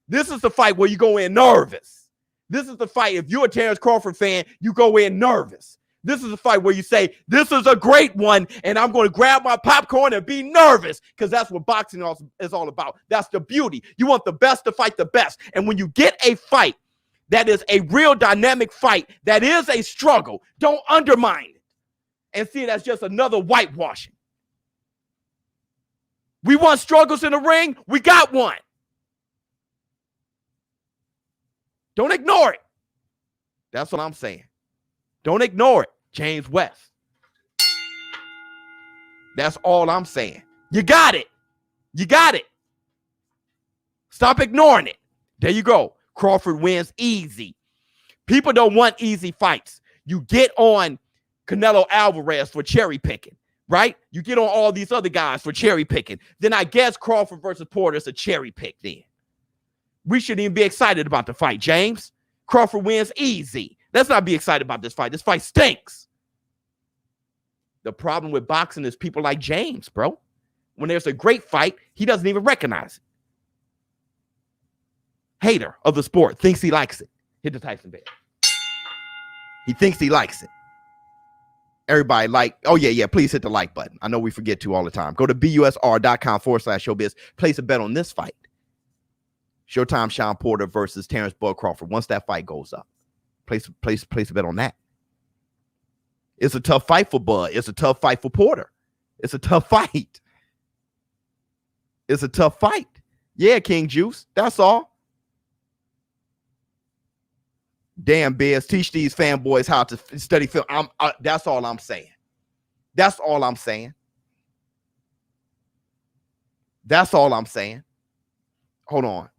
This is the fight where you go in nervous. This is the fight. If you're a Terrence Crawford fan, you go in nervous. This is a fight where you say, this is a great one, and I'm going to grab my popcorn and be nervous, because that's what boxing is all about. That's the beauty. You want the best to fight the best. And when you get a fight that is a real dynamic fight, that is a struggle, don't undermine it and see it as just another whitewashing. We want struggles in the ring. We got one. Don't ignore it. That's what I'm saying. Don't ignore it, James West. That's all I'm saying. You got it. You got it. Stop ignoring it. There you go. Crawford wins easy. People don't want easy fights. You get on Canelo Alvarez for cherry picking, right? You get on all these other guys for cherry picking. Then I guess Crawford versus Porter is a cherry pick then. We shouldn't even be excited about the fight, James. Crawford wins easy. Let's not be excited about this fight. This fight stinks. The problem with boxing is people like James, bro. When there's a great fight, he doesn't even recognize it. Hater of the sport, thinks he likes it. Hit the Tyson bell. He thinks he likes it. Everybody like, oh yeah, please hit the like button. I know we forget to all the time. Go to busr.com/showbiz. Place a bet on this fight. Showtime Sean Porter versus Terrence Bud Crawford. Once that fight goes up, place a bet on that. It's a tough fight for Bud. It's a tough fight for Porter. It's a tough fight. It's a tough fight. Yeah, King Juice. That's all. Damn, Biz, teach these fanboys how to study film. That's all I'm saying. That's all I'm saying. That's all I'm saying. Hold on.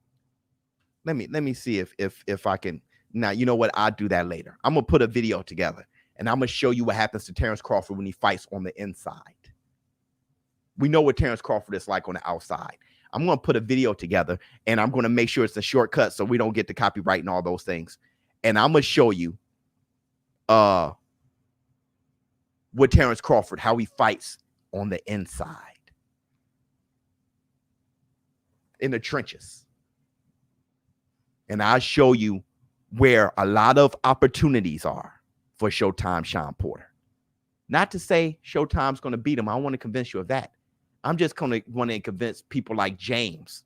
Let me see if I can. Now, you know what? I'll do that later. I'm going to put a video together, and I'm going to show you what happens to Terrence Crawford when he fights on the inside. We know what Terrence Crawford is like on the outside. I'm going to put a video together, and I'm going to make sure it's a shortcut so we don't get the copyright and all those things. And I'm going to show you with Terrence Crawford, how he fights on the inside. In the trenches. And I'll show you where a lot of opportunities are for Showtime Sean Porter. Not to say Showtime's going to beat him. I don't want to convince you of that. I'm just going to want to convince people like James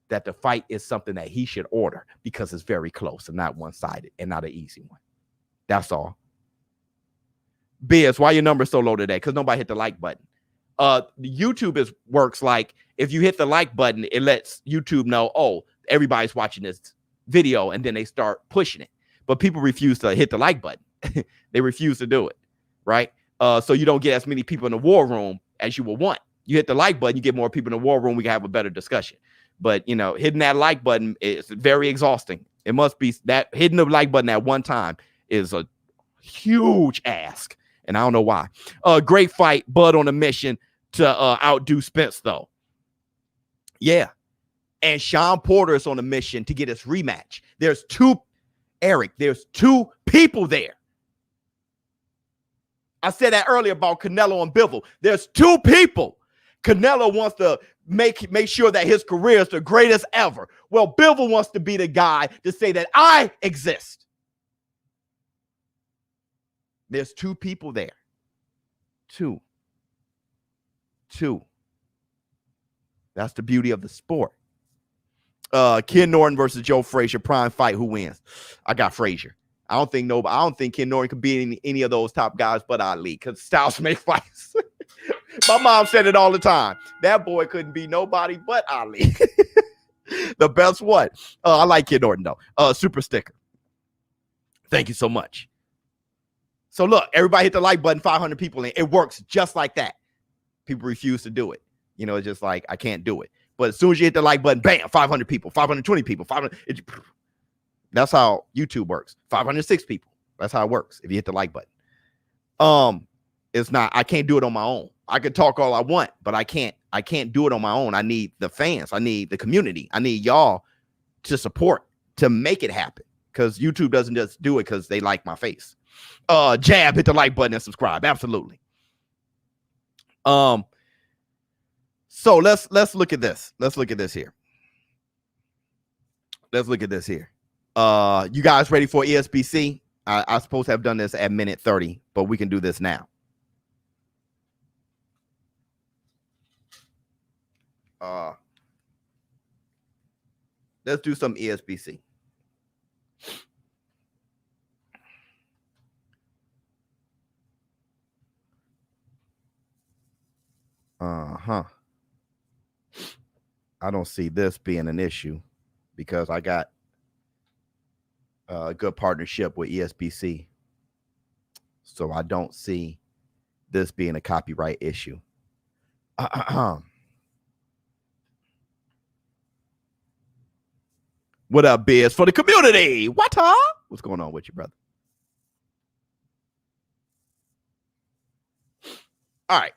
that the fight is something that he should order because it's very close and not one-sided and not an easy one. That's all. Biz, why your number so low today? Because nobody hit the like button. YouTube works like if you hit the like button, it lets YouTube know, oh, everybody's watching this video, and then they start pushing it. But people refuse to hit the like button. They refuse to do it, right? So you don't get as many people in the war room as you would want. You hit the like button, you get more people in the war room, we can have a better discussion. But, you know, hitting that like button is very exhausting. It must be that hitting the like button at one time is a huge ask. And I don't know why. Great fight. Bud on a mission to outdo Spence, though. Yeah. And Sean Porter is on a mission to get his rematch. There's two people there. I said that earlier about Canelo and Bivol. There's two people. Canelo wants to make sure that his career is the greatest ever. Well, Bivol wants to be the guy to say that I exist. There's two people there. Two. That's the beauty of the sport. Ken Norton versus Joe Frazier, prime fight. Who wins? I got Frazier. I don't think Ken Norton could beat any of those top guys but Ali, because styles make fights. My mom said it all the time. That boy couldn't be nobody but Ali. The best one. I like Ken Norton, though. Super sticker. Thank you so much. So, look, everybody hit the like button, 500 people in. It works just like that. People refuse to do it. You know, it's just like, I can't do it. But as soon as you hit the like button, bam, 500 people, 520 people, 500. That's how YouTube works. 506 people. That's how it works if you hit the like button. It's not, I can't do it on my own. I could talk all I want, but I can't do it on my own. I need the fans. I need the community. I need y'all to support to make it happen, because YouTube doesn't just do it because they like my face. Jab, hit the like button and subscribe. Absolutely. So let's look at this. Let's look at this here. Let's look at this here. You guys ready for ESBC? I'm supposed to have done this at minute 30, but we can do this now. Let's do some ESBC. I don't see this being an issue because I got a good partnership with ESBC. So I don't see this being a copyright issue. What up, Biz? For the community. What's going on with you, brother? All right.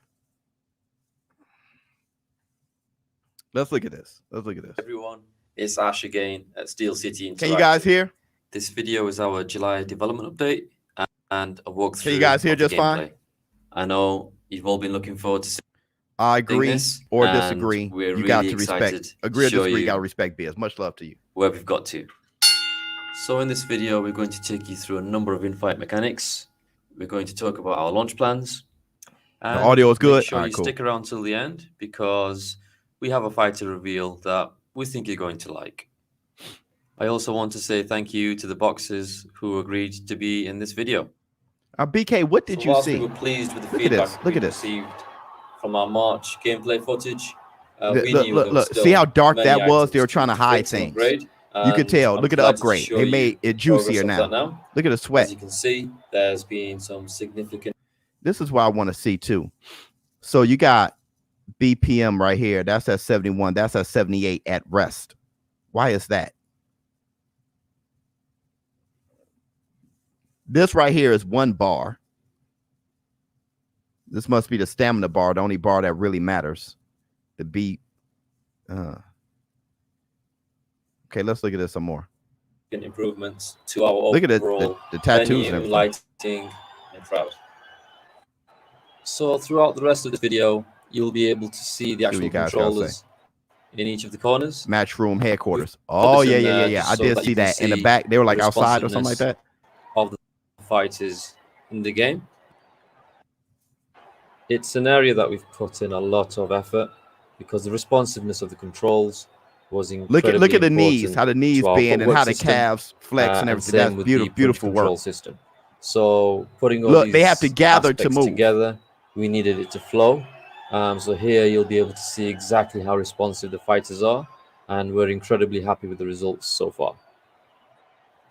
Let's look at this. Let's look at this. Everyone, it's Ash again at Steel City Interactive. Can you guys hear? This video is our July development update and a walkthrough. Can you guys hear just fine? I know you've all been looking forward to seeing I agree this, or disagree. We're You got really to respect. excited Agree or to show disagree. you Got to respect Biz. Much love to you. where we've got to. So in this video, we're going to take you through a number of in-fight mechanics. We're going to talk about our launch plans. The audio is good. Make sure All right, you cool. stick around till the end because we have a fighter reveal that we think you're going to like. I also want to say thank you to the boxers who agreed to be in this video. BK, what did you whilst see? We were pleased with the Look at feedback this. Look at we this. received from our March gameplay footage. Look. See how dark that was? They were trying to hide things. You could tell. Look at the upgrade. They made it juicier now. Look at the sweat. As you can see, there's been some significant. This is what I want to see too. So you got BPM right here. That's at 71. That's at 78 at rest. Why is that? This right here is 1 bar. This must be the stamina bar, the only bar that really matters. The beat. Okay, let's look at this some more. Improvements to our look at overall the tattoos venue, and everything. lighting, and crowd. So throughout the rest of the video, you'll be able to see the actual controllers in each of the corners. Matchroom headquarters. Oh yeah. I did see that in the back. They were like outside or something like that. Of the fighters in the game. It's an area that we've put in a lot of effort because the responsiveness of the controls was incredibly Look at the knees, how the knees bend and how the calves flex and everything. That's beautiful work. System. So putting all these they have to gather to move together. We needed it to flow. So here you'll be able to see exactly how responsive the fighters are, and we're incredibly happy with the results so far.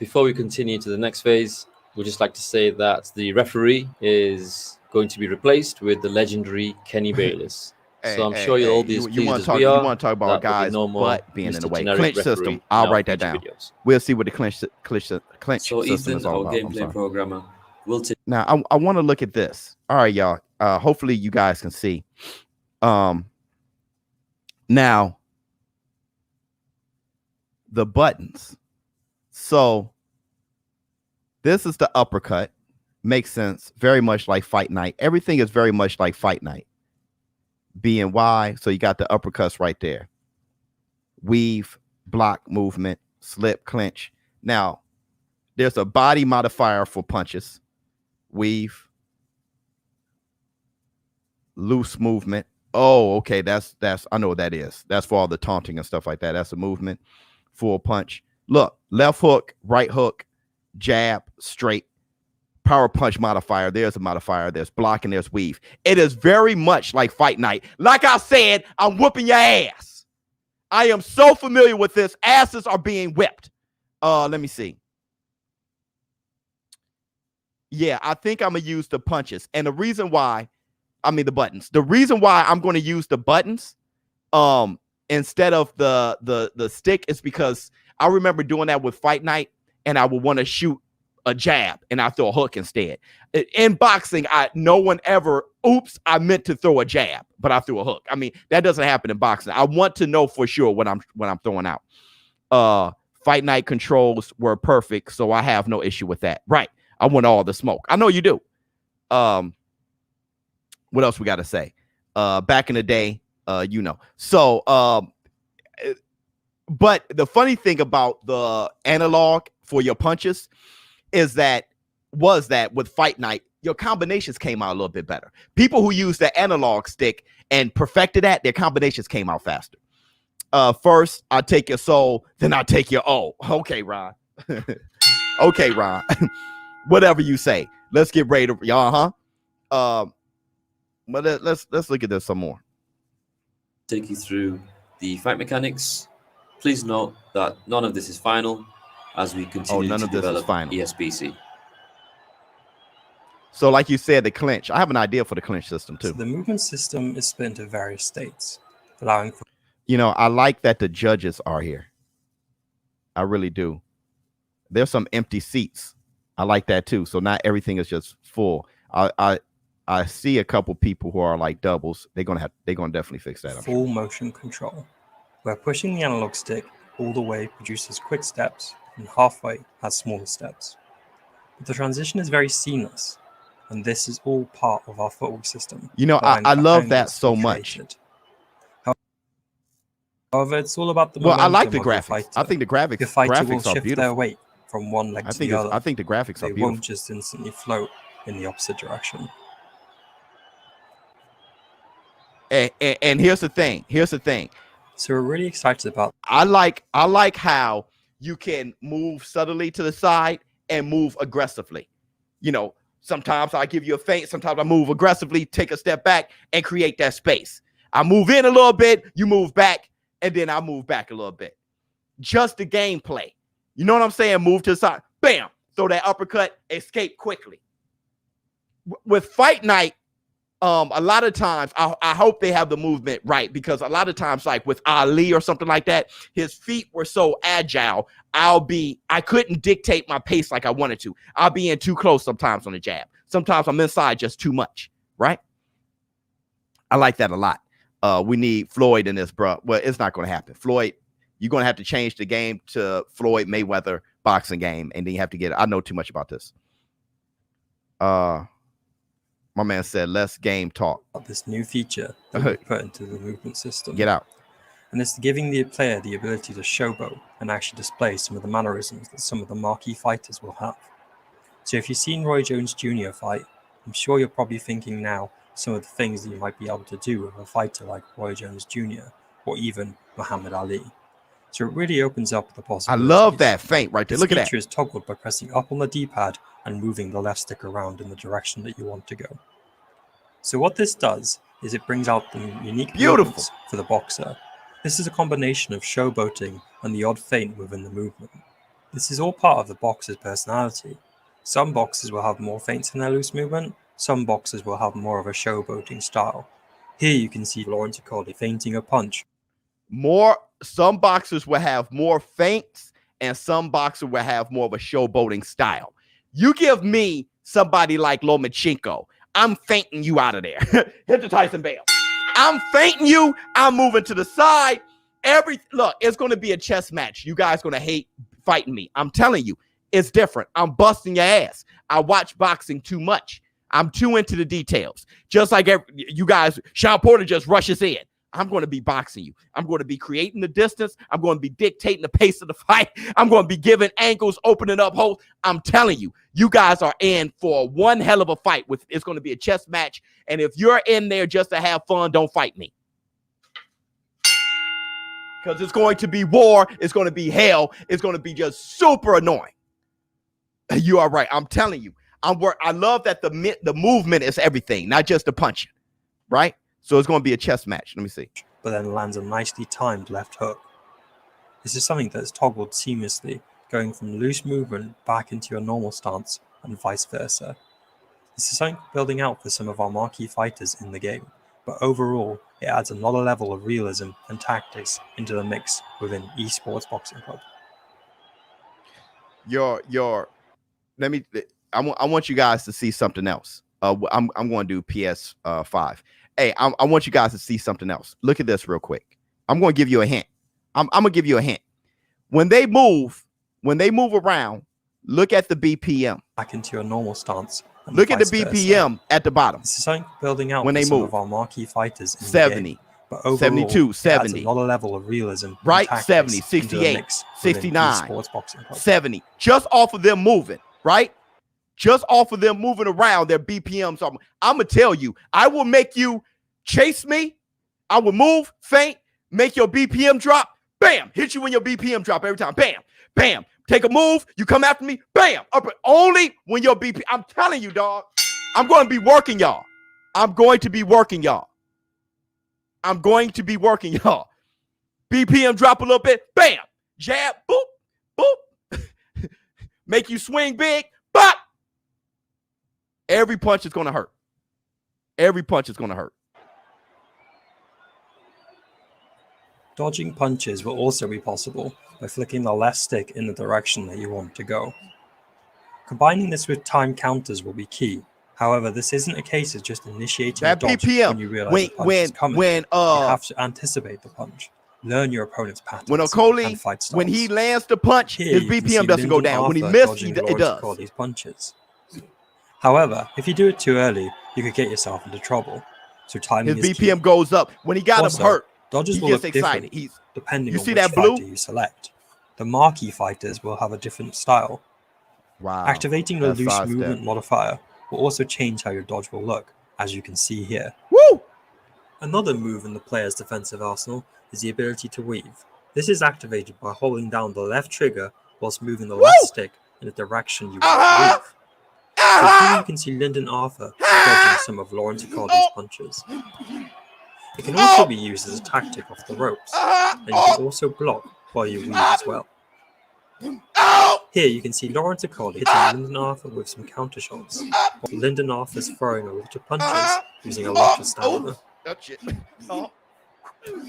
Before we continue to the next phase, we'd just like to say that the referee is going to be replaced with the legendary Kenny Bayless. So I'm sure you'll all be as pleased as we are. You want to talk about guys' butt being in the way. Clinch system. I'll write that down. We'll see what the clinch system is all about. Gameplay programmer, will take. Now I want to look at this. All right, y'all. Hopefully you guys can see. Now the buttons. So this is the uppercut. Makes sense. Very much like Fight Night. Everything is very much like Fight Night. BNY. So you got the uppercuts right there. Weave, block, movement, slip, clinch. Now, there's a body modifier for punches. Weave. Loose movement. Oh, okay. That's I know what that is. That's for all the taunting and stuff like that. That's a movement. Full punch. Look, left hook, right hook, jab, straight. Power punch modifier. There's a modifier. There's block and there's weave. It is very much like Fight Night. Like I said, I'm whooping your ass. I am so familiar with this. Asses are being whipped. Let me see. Yeah, I think I'm gonna use the punches. And the reason why, the buttons. The reason why I'm going to use the buttons instead of the stick is because I remember doing that with Fight Night, and I would want to shoot a jab and I throw a hook instead. In boxing, no one ever, oops, I meant to throw a jab, but I threw a hook. I mean, that doesn't happen in boxing. I want to know for sure what I'm throwing out. Fight night controls were perfect, so I have no issue with that. Right. I want all the smoke. I know you do. What else we got to say? Back in the day, you know. So, but the funny thing about the analog for your punches is that with Fight Night, your combinations came out a little bit better. People who use the analog stick and perfected that, their combinations came out faster. First, I'll take your soul, then I'll take your O. Okay, Ron. Okay, Ron. Whatever you say. Let's get ready to but let's look at this some more. Take you through the fight mechanics. Please note that none of this is final as we continue to develop ESBC. So like you said, the clinch. I have an idea for the clinch system too. So the movement system is split into various states, allowing for... You know, I like that the judges are here. I really do. There's some empty seats. I like that too. So not everything is just full. I see a couple people who are like doubles. They're gonna definitely fix that. Full motion control, where pushing the analog stick all the way produces quick steps and halfway has smaller steps. But the transition is very seamless, and this is all part of our footwork system. You know, I love that so much. However, it's all about the I like the graphics. I think the graphics will are shift beautiful. their weight from one leg to the other. I think the graphics are beautiful. They won't just instantly float in the opposite direction. And here's the thing. So we're really excited about. I like how you can move subtly to the side and move aggressively. You know, sometimes I give you a feint. Sometimes I move aggressively, take a step back, and create that space. I move in a little bit, you move back, and then I move back a little bit. Just the gameplay. You know what I'm saying? Move to the side. Bam. Throw that uppercut. Escape quickly. With Fight Night, a lot of times, I hope they have the movement right, because a lot of times, like with Ali or something like that, his feet were so agile, I couldn't dictate my pace like I wanted to. I'll be in too close sometimes on the jab. Sometimes I'm inside just too much, right? I like that a lot. We need Floyd in this, bro. Well, it's not going to happen. Floyd, you're going to have to change the game to Floyd Mayweather boxing game, and then you have to get it. I know too much about this. My man said, less game talk. This new feature that we put into the movement system. Get out. And it's giving the player the ability to showboat and actually display some of the mannerisms that some of the marquee fighters will have. So if you've seen Roy Jones Jr. fight, I'm sure you're probably thinking now some of the things that you might be able to do with a fighter like Roy Jones Jr. or even Muhammad Ali. So it really opens up the possibilities. I love that feint right there. Look at that. This feature is toggled by pressing up on the D-pad and moving the left stick around in the direction that you want to go. So what this does is it brings out the unique movements for the boxer. This is a combination of showboating and the odd feint within the movement. This is all part of the boxer's personality. Some boxers will have more feints in their loose movement. Some boxers will have more of a showboating style. Here you can see Lawrence Okolie feinting a punch. Some boxers will have more feints, and some boxers will have more of a showboating style. You give me somebody like Lomachenko, I'm feinting you out of there. Hit the Tyson Bale. I'm feinting you. I'm moving to the side. Look, it's going to be a chess match. You guys going to hate fighting me. I'm telling you, it's different. I'm busting your ass. I watch boxing too much. I'm too into the details. Just like you guys, Sean Porter just rushes in. I'm going to be boxing you. I'm going to be creating the distance. I'm going to be dictating the pace of the fight. I'm going to be giving angles, opening up holes. I'm telling you, you guys are in for one hell of a fight. It's going to be a chess match. And if you're in there just to have fun, don't fight me. Because it's going to be war. It's going to be hell. It's going to be just super annoying. You are right. I'm telling you. I love that the movement is everything, not just the punching, right? So it's going to be a chess match. Let me see. But then lands a nicely timed left hook. This is something that's toggled seamlessly, going from loose movement back into your normal stance and vice versa. This is something building out for some of our marquee fighters in the game, but overall, it adds another level of realism and tactics into the mix within Esports Boxing Club. let me. I want you guys to see something else. I'm going to do PS5. Hey, I want you guys to see something else. Look at this real quick. I'm going to give you a hint. I'm going to give you a hint. When they move around, look at the BPM. Back into your normal stance. Look at the BPM at the bottom. This is something building out when they some move. of our marquee fighters in 70, the game. But overall, 72, 70. a lot of level of realism. Right? 70, 68, 69, 70. Just off of them moving, right? Just off of them moving around, their BPMs. I'm going to tell you, I will make you chase me. I will move, feint, make your BPM drop. Bam! Hit you when your BPM drop every time. Bam! Bam! Take a move. You come after me. Bam! Up only when your BP. I'm telling you, dog. I'm going to be working y'all. I'm going to be working y'all. I'm going to be working y'all. BPM drop a little bit. Bam! Jab. Boop. Boop. Make you swing big. Bop. Every punch is going to hurt. Every punch is going to hurt. Dodging punches will also be possible by flicking the left stick in the direction that you want to go. Combining this with time counters will be key. However, this isn't a case of just initiating that a dodge BPM, when you realize the punch is coming. You have to anticipate the punch, learn your opponent's patterns, when and fight styles. When he lands the punch, Here, his BPM doesn't go down. When he misses, it does. These punches. However, if you do it too early, you could get yourself into trouble. So timing his is BPM key. goes up. When he got him hurt, dodges he will gets look excited. different depending you on see which that blue? fighter you select. The marquee fighters will have a different style. Wow. Activating the That's loose sidestep. movement modifier will also change how your dodge will look, as you can see here. Woo! Another move in the player's defensive arsenal is the ability to weave. This is activated by holding down the left trigger whilst moving the left stick in the direction you want to weave. So here you can see Lyndon Arthur dodging some of Lawrence Accordi's punches. It can also be used as a tactic off the ropes, and you can also block while you weave as well. Here you can see Lawrence Accordi hitting Lyndon Arthur with some counter shots, while Lyndon Arthur's throwing a lot of punches using a lot of stamina.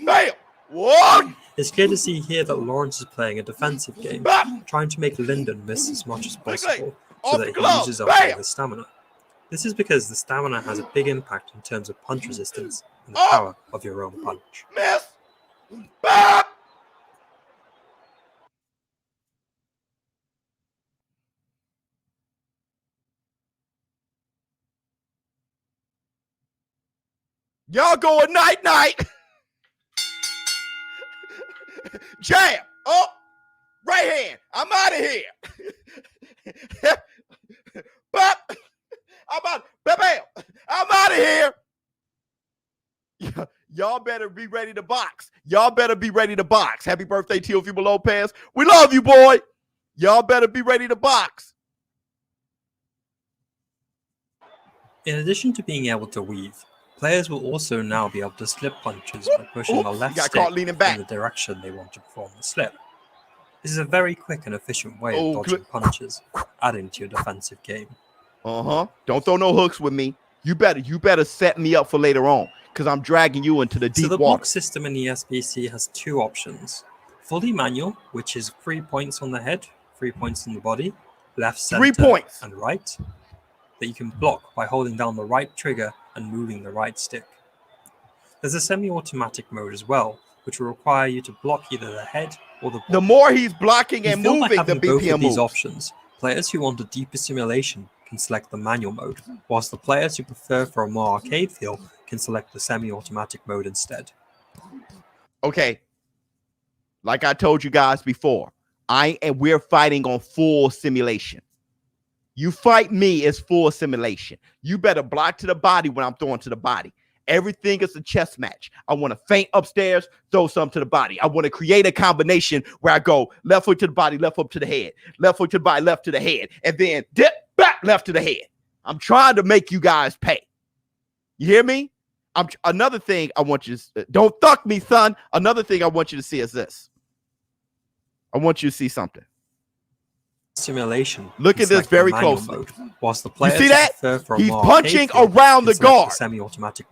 Bam! What? It's clear to see here that Lawrence is playing a defensive game, trying to make Lyndon miss as much as possible so that he uses up all his stamina. This is because the stamina has a big impact in terms of punch resistance and the power of your own punch. Miss! Bam! Y'all going night-night. Jab. Oh, right hand. I'm out of here. Bop. I'm out of here. Y'all better be ready to box. Y'all better be ready to box. Happy birthday, Teofimo Lopez. We love you, boy. Y'all better be ready to box. In addition to being able to weave, players will also now be able to slip punches by pushing the left stick in the direction they want to perform the slip. This is a very quick and efficient way of dodging punches, adding to your defensive game. Don't throw no hooks with me. You better set me up for later on, because I'm dragging you into the deep water. So the block system in ESBC has two options. Fully manual, which is 3 points on the head, 3 points on the body, left, center, 3 points, and right, that you can block by holding down the right trigger and moving the right stick. There's a semi-automatic mode as well, which will require you to block either the head or the body. The more he's blocking and moving, the BPM both of these moves. options, players who want a deeper simulation can select the manual mode, whilst the players who prefer for a more arcade feel can select the semi-automatic mode instead. Okay, like I told you guys before, we're fighting on full simulation. You fight me is full simulation. You better block to the body when I'm throwing to the body. Everything is a chess match. I want to feint upstairs, throw some to the body. I want to create a combination where I go left foot to the body, left foot to the head, left foot to the body, left to the head, and then dip back left to the head. I'm trying to make you guys pay. You hear me? Another thing I want you to don't thuck me, son. Another thing I want you to see is this. I want you to see something. Simulation. Look at this very closely. Mode, whilst the players you see that? He's punching around the guard.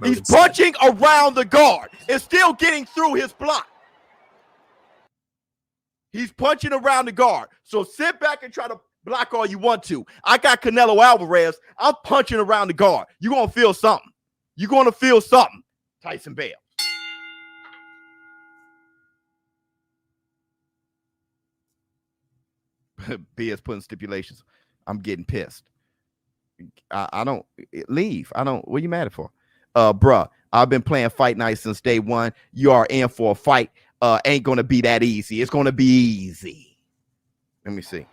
He's punching around the guard. It's still getting through his block. He's punching around the guard. So sit back and try to Block all you want to. I got Canelo Alvarez. I'm punching around the guard. You're going to feel something. You're going to feel something. Tyson Bale. B is putting stipulations. I'm getting pissed. I don't leave. I don't. What are you mad at for? Bruh, I've been playing Fight Night since day one. You are in for a fight. Ain't going to be that easy. It's going to be easy. Let me see.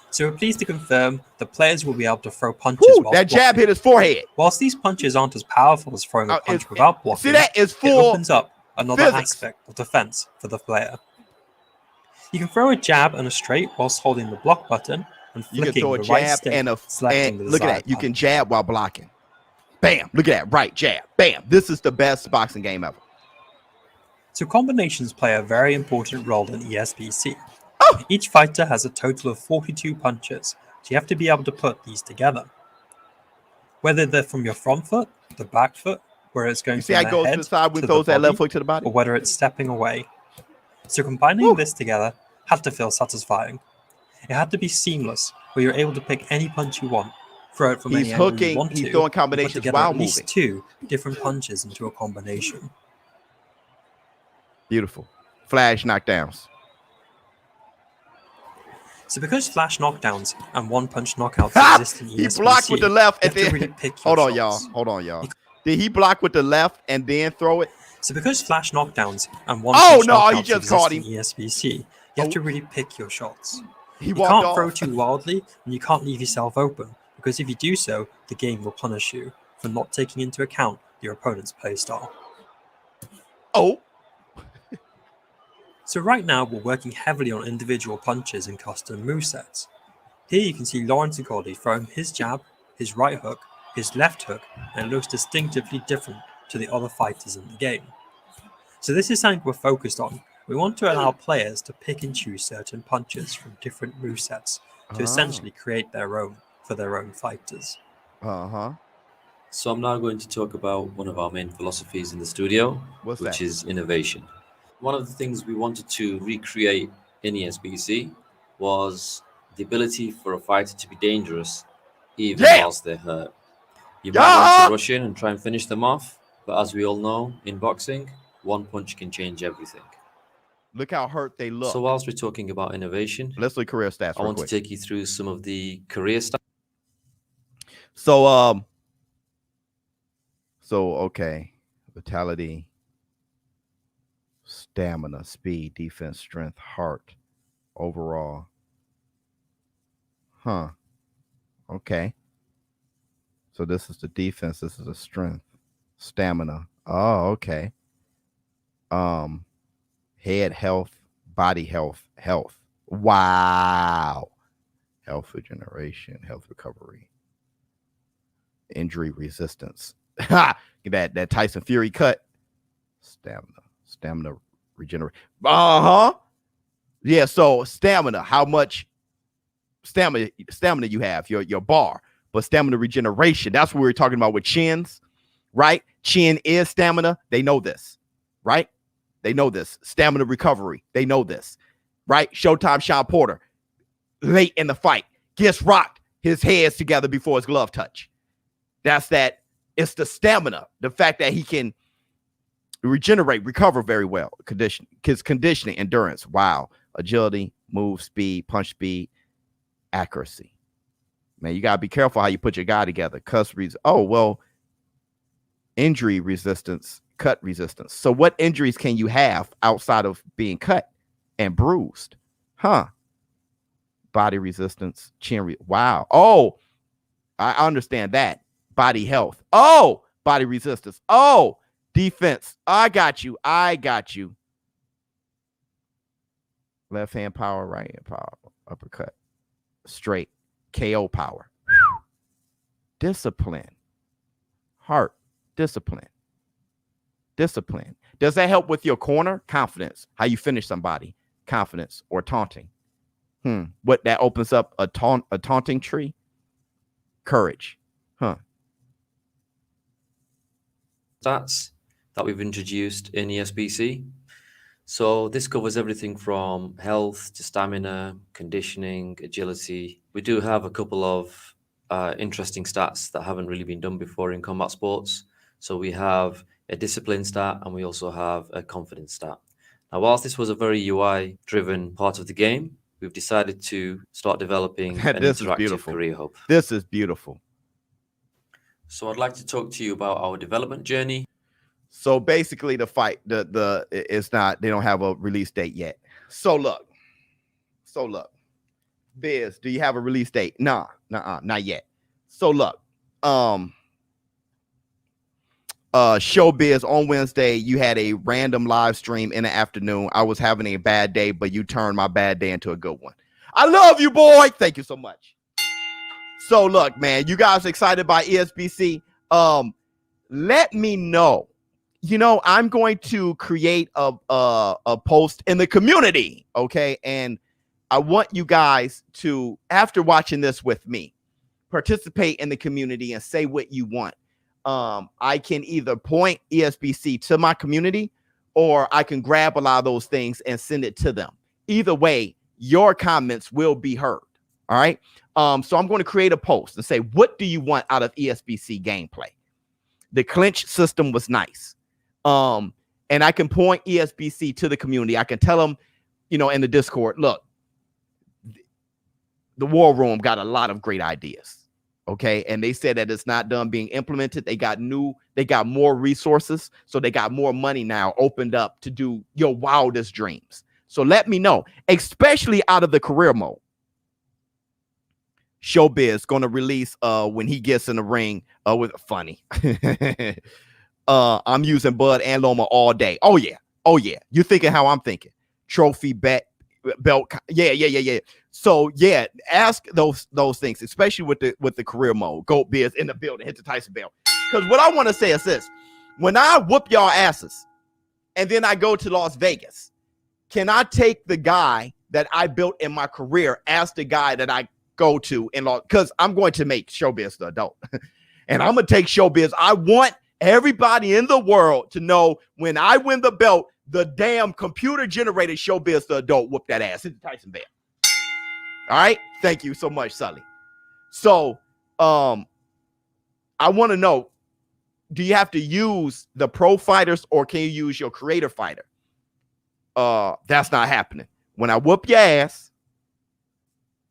So we're pleased to confirm the players will be able to throw punches. Woo, that jab blocking. hit his forehead. Whilst these punches aren't as powerful as throwing a punch without blocking, see that is it full opens up another physics. aspect of defense for the player. You can throw a jab and a straight whilst holding the block button and You can flicking throw a the right jab stick, and selecting the look at desired that. You can punch. jab while blocking. Bam. Look at that. Right jab. Bam. This is the best boxing game ever. So combinations play a very important role in ESBC. Oh. Each fighter has a total of 42 punches, so you have to be able to put these together. Whether they're from your front foot, the back foot, where it's going You see from how it the goes to head the side when to throws the that left body, hook to the body? or whether it's stepping away. So combining this together had to feel satisfying. It had to be seamless, where you're able to pick any punch you want, throw it from He's any angle you hooking, want he's to, throwing and put combinations together while at least moving. 2 different punches into a combination. Beautiful. Flash knockdowns. So because flash knockdowns and one-punch knockouts Ha! exist in ESBC, He blocked with the left you and have to then really pick your hold on, y'all. shots. Hold on, y'all. Did he block with the left and then throw it? So because flash knockdowns and one-punch no, he knockouts just exist caught in him. ESBC, you have to really pick your shots. He You walked can't off. throw too wildly, and you can't leave yourself open, because if you do so, the game will punish you for not taking into account your opponent's play style. Oh. So right now, we're working heavily on individual punches and custom movesets. Here you can see Lawrence Agolli throwing his jab, his right hook, his left hook, and it looks distinctively different to the other fighters in the game. So this is something we're focused on. We want to allow players to pick and choose certain punches from different movesets to essentially create their own for their own fighters. So I'm now going to talk about one of our main philosophies in the studio, What's which that? is innovation. One of the things we wanted to recreate in ESBC was the ability for a fighter to be dangerous even whilst they're hurt. You might want to rush in and try and finish them off, but as we all know, in boxing, one punch can change everything. Look how hurt they look. So whilst we're talking about innovation, let's look career stats. I want to take you through some of the career stats. So okay, vitality, stamina, speed, defense, strength, heart, overall. Okay. So this is the defense. This is the strength, stamina. Oh, okay. Head health, body health. Wow. Health regeneration, health recovery, injury resistance. that Tyson Fury cut. Stamina regeneration. Yeah. So stamina. How much stamina you have? Your bar. But stamina regeneration. That's what we were talking about with chins, right? Chin is stamina. They know this, right? They know this. Stamina recovery. They know this, right? Showtime Sean Porter, late in the fight, gets rocked. His head's together before his glove touch. That's that. It's the stamina. The fact that he can regenerate, recover very well. Conditioning, endurance. Wow. Agility, move speed, punch speed, accuracy. Man, you gotta be careful how you put your guy together. Injury resistance, cut resistance. So what injuries can you have outside of being cut and bruised? Body resistance, wow. Oh, I understand that. Body health. Oh, body resistance. Oh, defense. I got you. Left hand power, right hand power, uppercut, straight. KO power. Whew. Discipline. Heart. Discipline. Does that help with your corner? Confidence. How you finish somebody. Confidence or taunting. What that opens up a taunting tree? Courage. Stats that we've introduced in ESBC. So this covers everything from health to stamina, conditioning, agility. We do have a couple of interesting stats that haven't really been done before in combat sports. So we have a discipline stat and we also have a confidence stat. Now, whilst this was a very UI-driven part of the game, we've decided to start developing an interactive career hub. This is beautiful. So I'd like to talk to you about our development journey. So basically the fight, it's not, they don't have a release date yet. So look, Biz, do you have a release date? Nah, not yet. So look, Showbiz on Wednesday, you had a random live stream in the afternoon. I was having a bad day, but you turned my bad day into a good one. I love you, boy. Thank you so much. So look, man, you guys excited by ESBC? Let me know. You know, I'm going to create a post in the community, okay? And I want you guys to, after watching this with me, participate in the community and say what you want. I can either point ESBC to my community or I can grab a lot of those things and send it to them. Either way, your comments will be heard, all right? So I'm going to create a post and say, what do you want out of ESBC gameplay? The clinch system was nice. And I can point ESBC to the community. I can tell them, you know, in the Discord, look, the war room got a lot of great ideas. Okay. And they said that it's not done being implemented. They got more resources. So they got more money now opened up to do your wildest dreams. So let me know, especially out of the career mode. Showbiz going to release when he gets in the ring with funny. I'm using Bud and Loma all day. Oh yeah. You're thinking how I'm thinking. Trophy belt. Yeah. So yeah, ask those things, especially with the career mode. Goat Biz in the building, hit the Tyson belt. Because what I want to say is this: when I whoop y'all asses, and then I go to Las Vegas, can I take the guy that I built in my career as the guy that I go to in Las? Because I'm going to make Showbiz the adult, and I'm gonna take Showbiz. I want everybody in the world to know when I win the belt, the damn computer generated Showbiz the adult whoop that ass. Hit the Tyson belt. All right. Thank you so much, Sully. So I want to know, do you have to use the pro fighters or can you use your creator fighter? That's not happening. When I whoop your ass,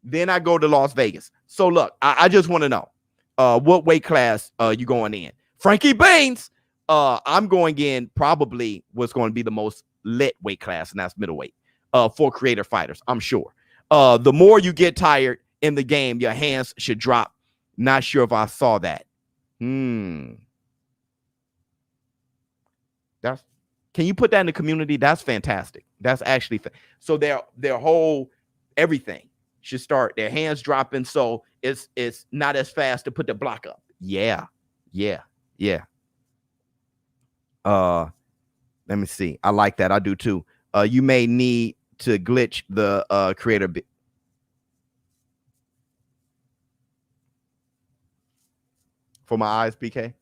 then I go to Las Vegas. So look, I just want to know what weight class you going in. Frankie Baines, I'm going in probably what's going to be the most lit weight class, and that's middleweight for creator fighters, I'm sure. The more you get tired in the game, your hands should drop. Not sure if I saw that. Can you put that in the community? That's fantastic. That's actually so their whole everything should start their hands dropping, so it's not as fast to put the block up. Yeah. Let me see. I like that. I do too. You may need to glitch the creator bit. For my eyes, BK.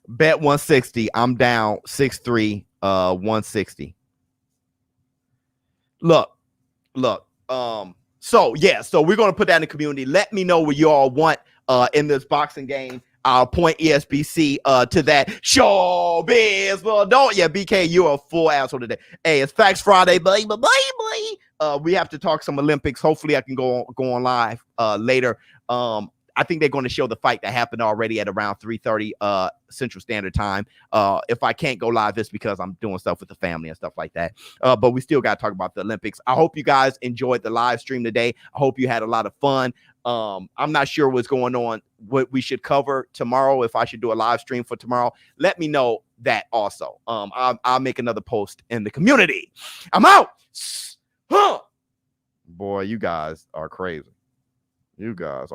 Bet 160. I'm down 6'3", 160. Look. So we're gonna put that in the community. Let me know what you all want in this boxing game. I'll point ESBC to that. Showbiz. Well, don't BK, you're a full asshole today. Hey, it's Facts Friday, baby. We have to talk some Olympics. Hopefully I can go on live later. I think they're going to show the fight that happened already at around 3:30 Central Standard Time. If I can't go live, it's because I'm doing stuff with the family and stuff like that. But we still got to talk about the Olympics. I hope you guys enjoyed the live stream today. I hope you had a lot of fun. I'm not sure what's going on, what we should cover tomorrow, if I should do a live stream for tomorrow. Let me know that also. I'll make another post in the community. I'm out. Boy, you guys are crazy. You guys are